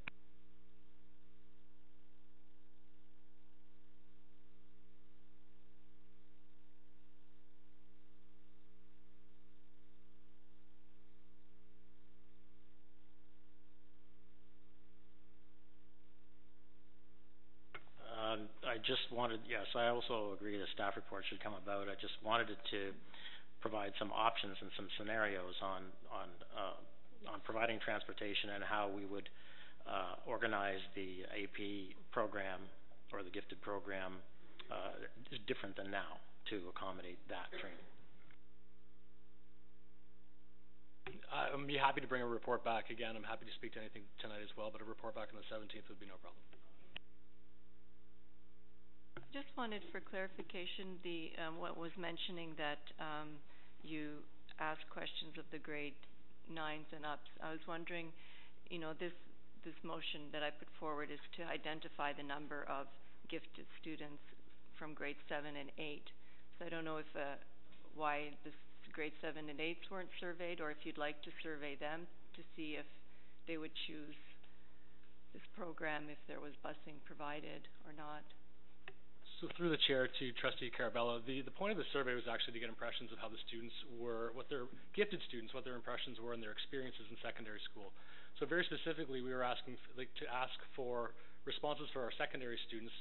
I also agree the staff report should come about. I just wanted it to provide some options and some scenarios on providing transportation and how we would organize the AP program or the gifted program is different than now to accommodate that training. I'm happy to bring a report back again. I'm happy to speak to anything tonight as well, but a report back on the 17th would be no problem. Just wanted for clarification, what was mentioning that you asked questions of the grade 9s and ups. I was wondering, this motion that I put forward is to identify the number of gifted students from grade 7 and 8. So I don't know if why this grade 7 and 8s weren't surveyed, or if you'd like to survey them to see if they would choose this program if there was busing provided or not. So through the chair to Trustee Carabello, the point of the survey was actually to get impressions of how the students were, what their gifted students, what their impressions were and their experiences in secondary school. So very specifically, we were asking to ask for responses for our secondary students.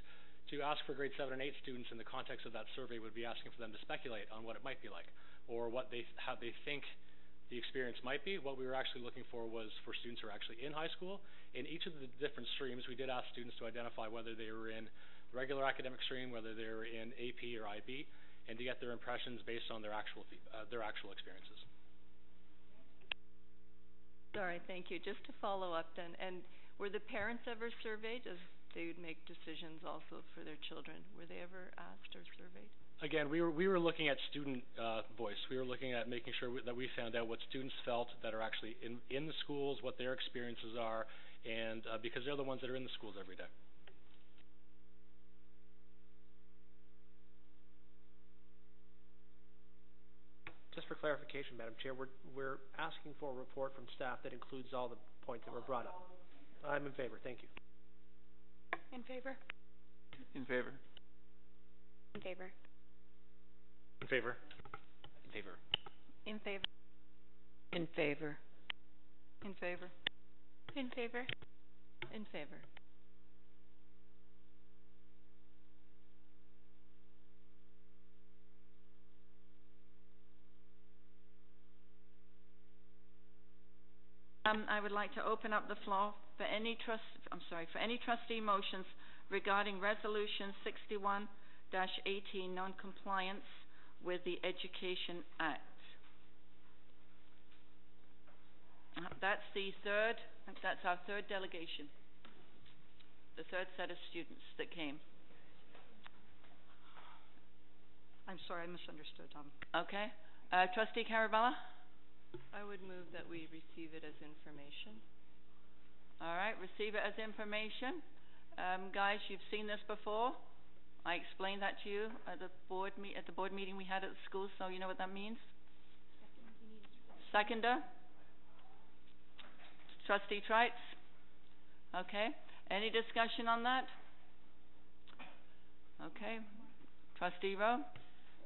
To ask for grade 7 and 8 students in the context of that survey would be asking for them to speculate on what it might be like, or how they think the experience might be. What we were actually looking for was for students who are actually in high school. In each of the different streams, we did ask students to identify whether they were in regular academic stream, whether they're in AP or IB, and to get their impressions based on their actual experiences. All right, thank you. Just to follow up then, and were the parents ever surveyed as they would make decisions also for their children? Were they ever asked or surveyed? Again, we were looking at student voice. We were looking at making sure that we found out what students felt that are actually in the schools, what their experiences are, and because they're the ones that are in the schools every day. Just for clarification, Madam Chair, we're asking for a report from staff that includes all the points that were brought up. I'm in favor. Thank you. In favor? In favor. In favor. In favor. In favor. In favor. In favor. In favor. In favor. In favor. I would like to open up the floor for any trustee motions regarding Resolution 61-18, non-compliance with the Education Act. That's our third delegation, the third set of students that came. I'm sorry, I misunderstood. Okay. Trustee Carabella? I would move that we receive it as information. All right, receive it as information. Guys, you've seen this before. I explained that to you at the board meeting we had at the school, so you know what that means. Seconder? Trustee Trites? Okay. Any discussion on that? Okay. Trustee Rowe?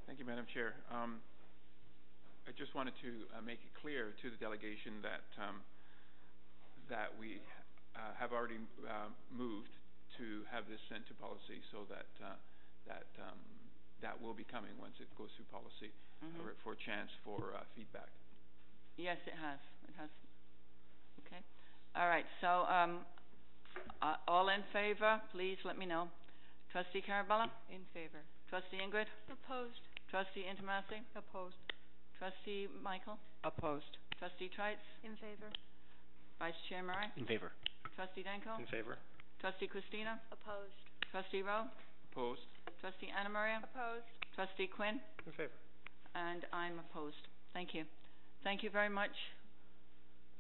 Thank you, Madam Chair. I just wanted to make it clear to the delegation that that we have already moved to have this sent to policy, so that that will be coming once it goes through policy for a chance for feedback. Yes, it has. It has. Okay. All right. So, all in favor, please let me know. Trustee Carabella? In favor. Trustee Ingrid? Opposed. Trustee Intomasi? Opposed. Trustee Michael? Opposed. Trustee Trites? In favor. Vice Chair Murray? In favor. Trustee Danko? In favor. Trustee Christina? Opposed. Trustee Rowe? Opposed. Trustee Anna Maria? Opposed. Trustee Quinn? In favor. And I'm opposed. Thank you. Thank you very much,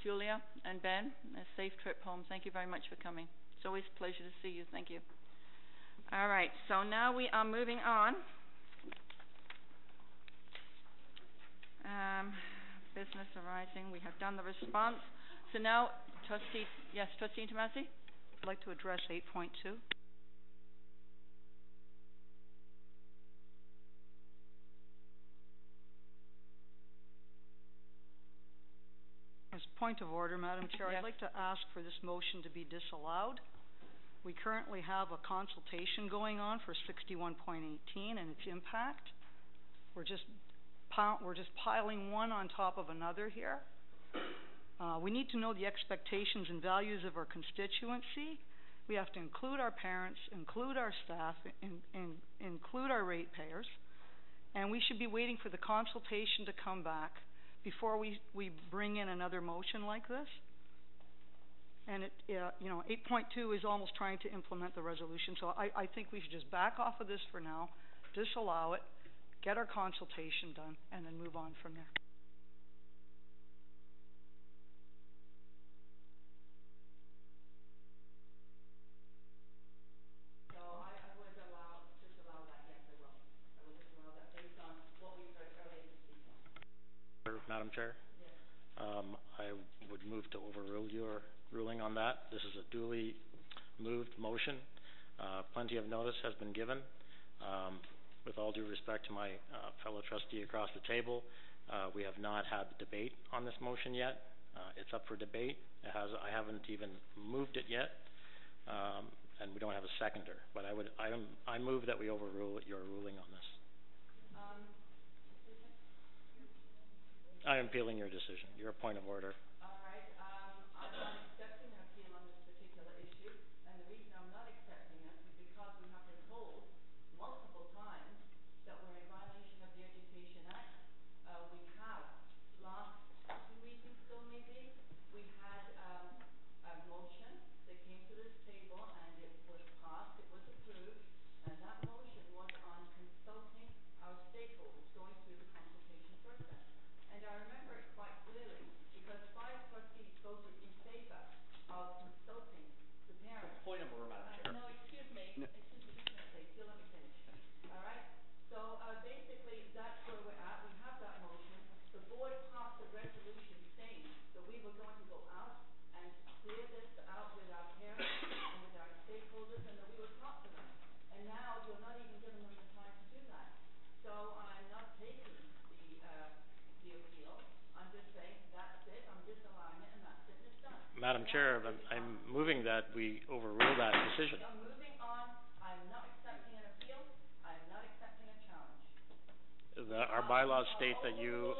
Julia and Ben. A safe trip home. Thank you very much for coming. It's always a pleasure to see you. Thank you. All right. So now we are moving on. Business arising. We have done the response. So now, Trustee Intomasi? I'd like to address 8.2. As a point of order, Madam Chair, Yes. I'd like to ask for this motion to be disallowed. We currently have a consultation going on for 61.18 and its impact. We're just piling one on top of another here. We need to know the expectations and values of our constituency. We have to include our parents, include our staff, include our ratepayers, and we should be waiting for the consultation to come back before we bring in another motion like this. And 8.2 is almost trying to implement the resolution, so I think we should just back off of this for now, disallow it, get our consultation done, and then move on from there. So I would disallow that, yes, I will. I will disallow that based on what we heard earlier this evening. Madam Chair? Yes. I would move to overrule your ruling on that. This is a duly moved motion. Plenty of notice has been given. With all due respect to my fellow trustee across the table, we have not had the debate on this motion yet. It's up for debate. I haven't even moved it yet, and we don't have a seconder. But I move that we overrule your ruling on this. I am appealing your decision. Your point of order. All right. I'm not accepting an appeal on this particular issue, and the reason I'm not accepting it is because we have been told multiple times that we're in violation of the Education Act. We have, last 2 meetings ago maybe, we had a motion that came to this table and it was passed, it was approved, and that motion was on consulting our stakeholders, going through the consultation process. And I remember it quite clearly because 5 trustees voted in favor of consulting the parents. Point of order, Madam Chair. No, excuse me. No. Excuse me, please. Still let me finish. All right? So basically, that's where we're at. We have that motion. The board passed a resolution saying that we were going to go out and clear this out with our parents and with our stakeholders and that we would talk to them. And now you're not even giving them the time to do that. So I'm not taking the appeal. I'm just saying that's it. I'm disallowing it and that's it and it's done. Madam Chair, I'm moving that we overrule that decision. I'm moving on. I'm not accepting an appeal. I'm not accepting a challenge. Our bylaws state that you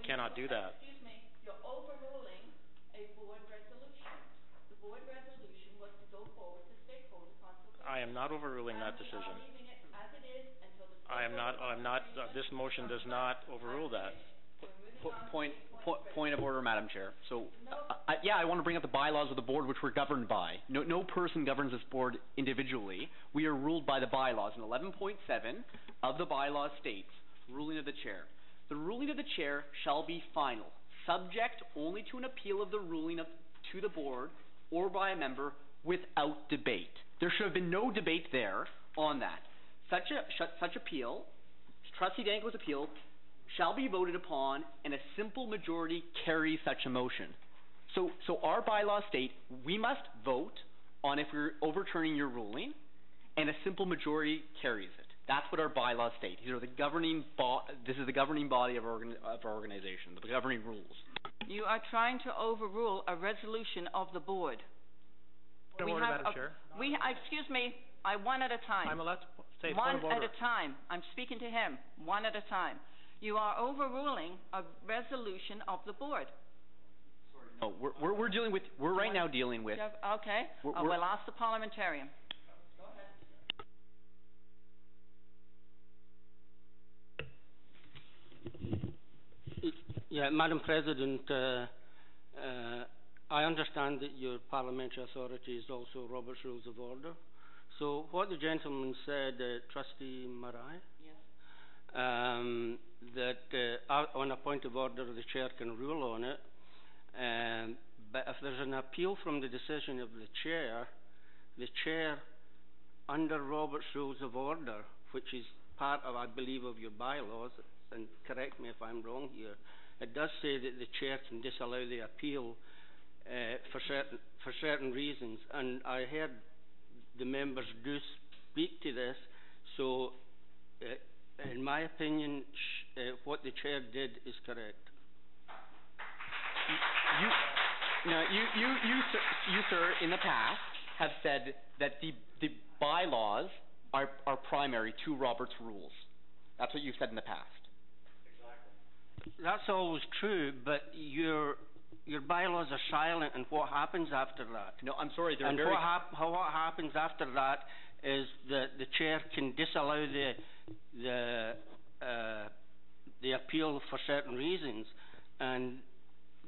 cannot do that. Excuse me. You're overruling a I am not overruling that decision. We are leaving it as it is until the school I am not, this motion does not overrule that. Point of order, Madam Chair. So, I want to bring up the bylaws of the board, which we're governed by. No person governs this board individually. We are ruled by the bylaws. And 11.7 of the bylaws states, ruling of the chair. The ruling of the chair shall be final, subject only to an appeal of the ruling to the board or by a member without debate. There should have been no debate there on that. Such appeal, Trustee Danko's appeal, shall be voted upon, and a simple majority carries such a motion. So our bylaws state we must vote on if we're overturning your ruling, and a simple majority carries it. That's what our bylaws state. These are the governing this is the governing body of our organization, the governing rules. You are trying to overrule a resolution of the board. Madam Chair. Excuse me, one at a time. I'm allowed to say one point of order. at a time. I'm speaking to him. One at a time. You are overruling a resolution of the board. No, we're right now dealing with. Okay. We'll ask the parliamentarian. Go ahead. Yeah, Madam President, I understand that your parliamentary authority is also Robert's Rules of Order. So what the gentleman said, Trustee Marai, that on a point of order the chair can rule on it, but if there's an appeal from the decision of the chair under Robert's Rules of Order, which is part of, I believe, of your bylaws, and correct me if I'm wrong here, it does say that the chair can disallow the appeal for certain reasons, and I heard the members do speak to this, so in my opinion, what the chair did is correct. You, sir, in the past have said that the bylaws are primary to Robert's rules. That's what you've said in the past. Exactly. That's always true, but your bylaws are silent, and what happens after that? No, I'm sorry. And what happens after that is that the chair can disallow the appeal for certain reasons, and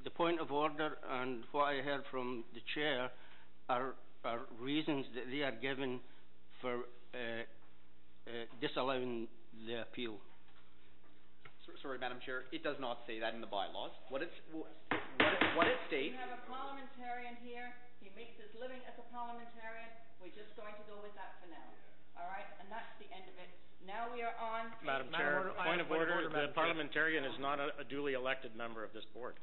the point of order and what I heard from the chair are reasons that they are given for disallowing the appeal. Sorry, Madam Chair, it does not say that in the bylaws. What it states. We have a parliamentarian here. He makes his living as a parliamentarian. We're just going to go with that for now. All right, and that's the end of it. Now we are on. Madam Chair, point of order. The parliamentarian is not a duly elected member of this board,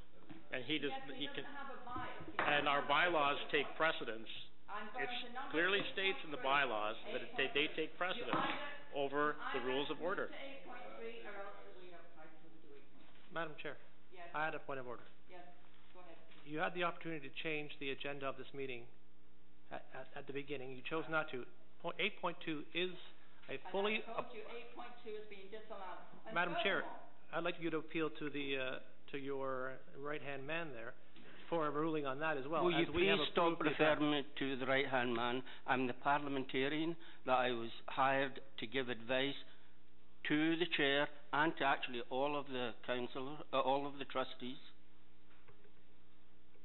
and he doesn't have a bias. And our bylaws take precedence. It clearly states in the bylaws that they take precedence over the rules of order. Madam Chair, I had a point of order. Yes, go ahead. You had the opportunity to change the agenda of this meeting at the beginning. You chose not to. 8.2 is a fully. I told you 8.2 is being disallowed. And Madam Chair, I'd like you to appeal to your right-hand man there for a ruling on that as well. Will you please stop referring me to the right-hand man? I'm the parliamentarian that I was hired to give advice to the chair and to actually all of the all of the trustees.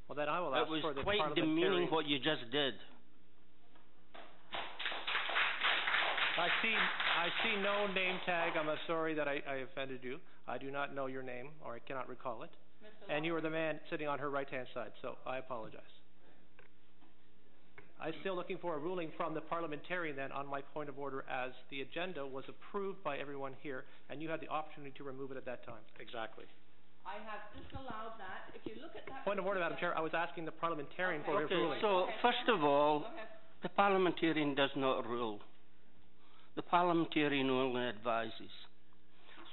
Well, then I will ask for the parliamentarian. It was quite demeaning what you just did. I see no name tag. I'm sorry that I offended you. I do not know your name, or I cannot recall it. And you are the man sitting on her right-hand side, so I apologize. I'm still looking for a ruling from the parliamentarian then on my point of order, as the agenda was approved by everyone here, and you had the opportunity to remove it at that time. Exactly. I have disallowed that. If you look at that... Point of order, Madam Chair. I was asking the parliamentarian for his ruling. So, first of all, the parliamentarian does not rule. The parliamentarian only advises.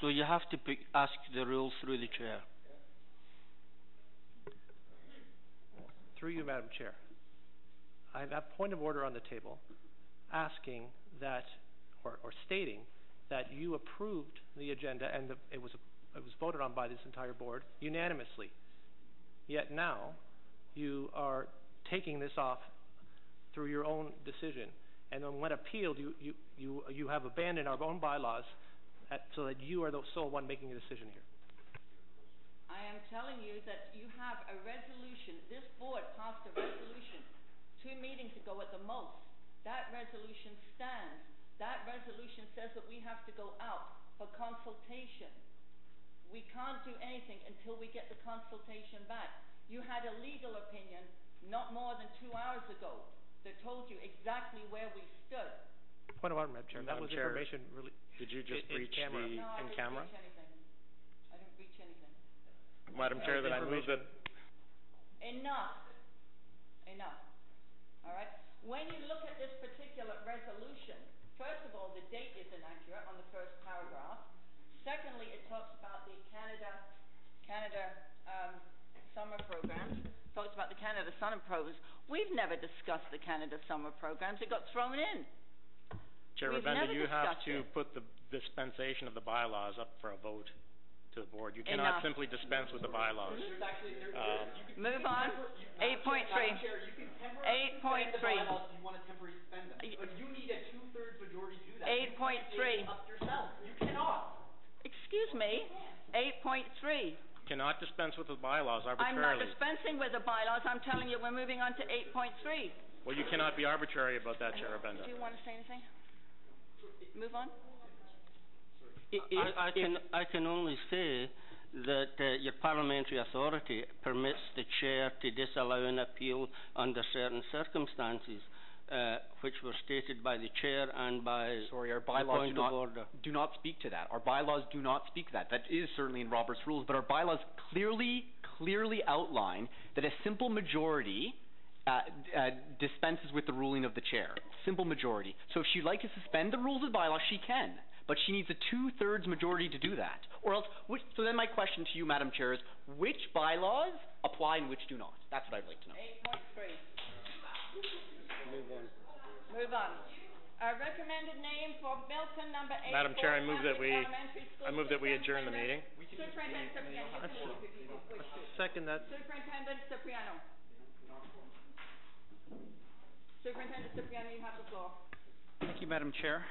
So you have to ask the rules through the chair. Through you, Madam Chair. I have a point of order on the table asking that, or stating that you approved the agenda and it was voted on by this entire board unanimously. Yet now you are taking this off through your own decision and then when appealed, you have abandoned our own bylaws so that you are the sole one making a decision here. I am telling you that you have a resolution. This board passed a resolution 2 meetings ago at the most. That resolution stands. That resolution says that we have to go out for consultation. We can't do anything until we get the consultation back. You had a legal opinion not more than 2 hours ago that told you exactly where we stood. Point of order, Madam Chair. That was Chair, information really did you just breach camera. the No, I in didn't camera? breach anything. I didn't breach anything. Madam Chair, that I move that. Enough. Enough. All right? When you look at this particular resolution, first of all, the date is inaccurate on the first paragraph. Secondly, it talks about the Canada summer programs. Talks about the Canada summer programs. We've never discussed the Canada summer programs. It got thrown in. Chair We've Rabenda, never you have discussed to it. put the dispensation of the bylaws up for a vote to the board. You Enough. cannot simply dispense with the bylaws. Move on. 8.3. 8.3. You want to temporarily suspend them, but you need a 2/3 majority to do that. 8.3. Up yourself. You cannot. Excuse me. 8.3. Cannot dispense with the bylaws I'm not arbitrarily. dispensing with the bylaws. I'm telling you we're moving on to 8.3. Well, you cannot be arbitrary about that, Chair Rabenda. Do you want to say anything? Move on. I can only say that your parliamentary authority permits the chair to disallow an appeal under certain circumstances, which were stated by the chair and by Sorry, our the bylaws point of order. do not speak to that. Our bylaws do not speak to that. That is certainly in Robert's rules, but our bylaws clearly outline that a simple majority dispenses with the ruling of the chair. Simple majority. So if she'd like to suspend the rules of the bylaws, she can. But she needs a 2/3 majority to do that. Or else, so then my question to you, Madam Chair, is which bylaws apply and which do not? That's what I'd like to know. 8.3. Move on. Move on. A recommended name for Milton number 8. Madam Chair, I move that we adjourn the meeting. Superintendent Cipriano. Second that. Superintendent Cipriano. Superintendent Cipriano, you have the floor. Thank you, Madam Chair.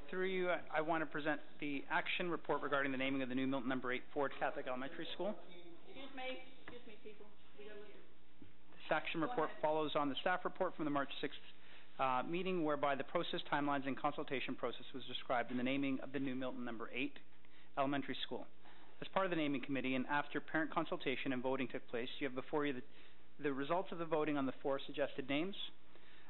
Through you, I want to present the action report regarding the naming of the new Milton number 8 Ford Catholic Elementary School. Excuse me, people. We gotta listen. This action report follows on the staff report from the March 6th meeting, whereby the process, timelines, and consultation process was described in the naming of the new Milton number 8 Elementary School. As part of the naming committee and after parent consultation and voting took place, you have before you the results of the voting on the 4 suggested names.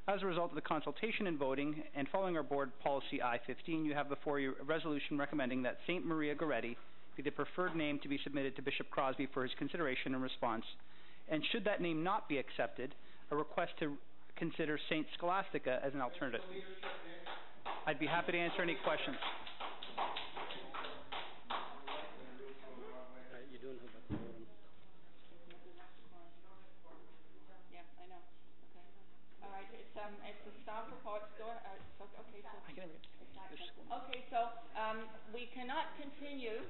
As a result of the consultation and voting, and following our board policy I-15, you have before you a resolution recommending that St. Maria Goretti be the preferred name to be submitted to Bishop Crosby for his consideration and response. And should that name not be accepted, a request to consider St. Scholastica as an alternative. I'd be happy to answer any questions. You don't have a quorum. Yeah, I know. Okay. All right. It's a staff report. Okay. So we cannot continue.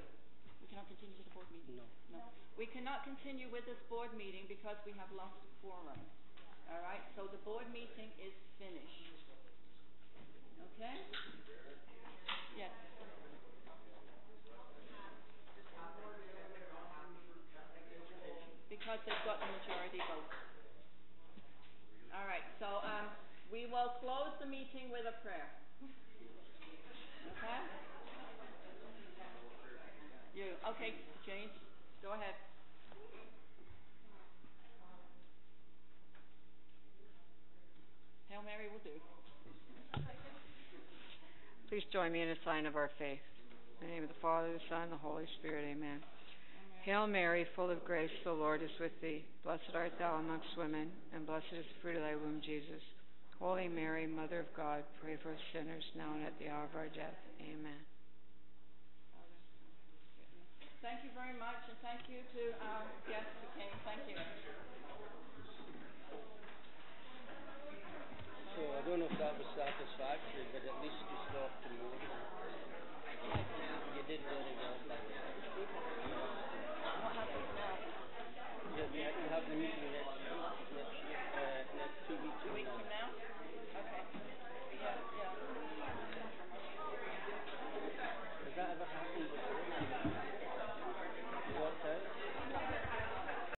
We cannot continue with the board meeting. No. We cannot continue with this board meeting because we have lost a quorum. All right. So the board meeting is finished. Okay. Yes. Because they've got the majority vote. All right, so we will close the meeting with a prayer. Okay? Okay, James, go ahead. Hail Mary will do. Please join me in a sign of our faith. In the name of the Father, the Son, and the Holy Spirit, amen. Hail Mary, full of grace, the Lord is with thee. Blessed art thou amongst women, and blessed is the fruit of thy womb, Jesus. Holy Mary, Mother of God, pray for us sinners, now and at the hour of our death. Amen. Thank you very much, and thank you to our guests who came. Thank you. So I don't know if that was satisfactory, but at least we stopped the motion.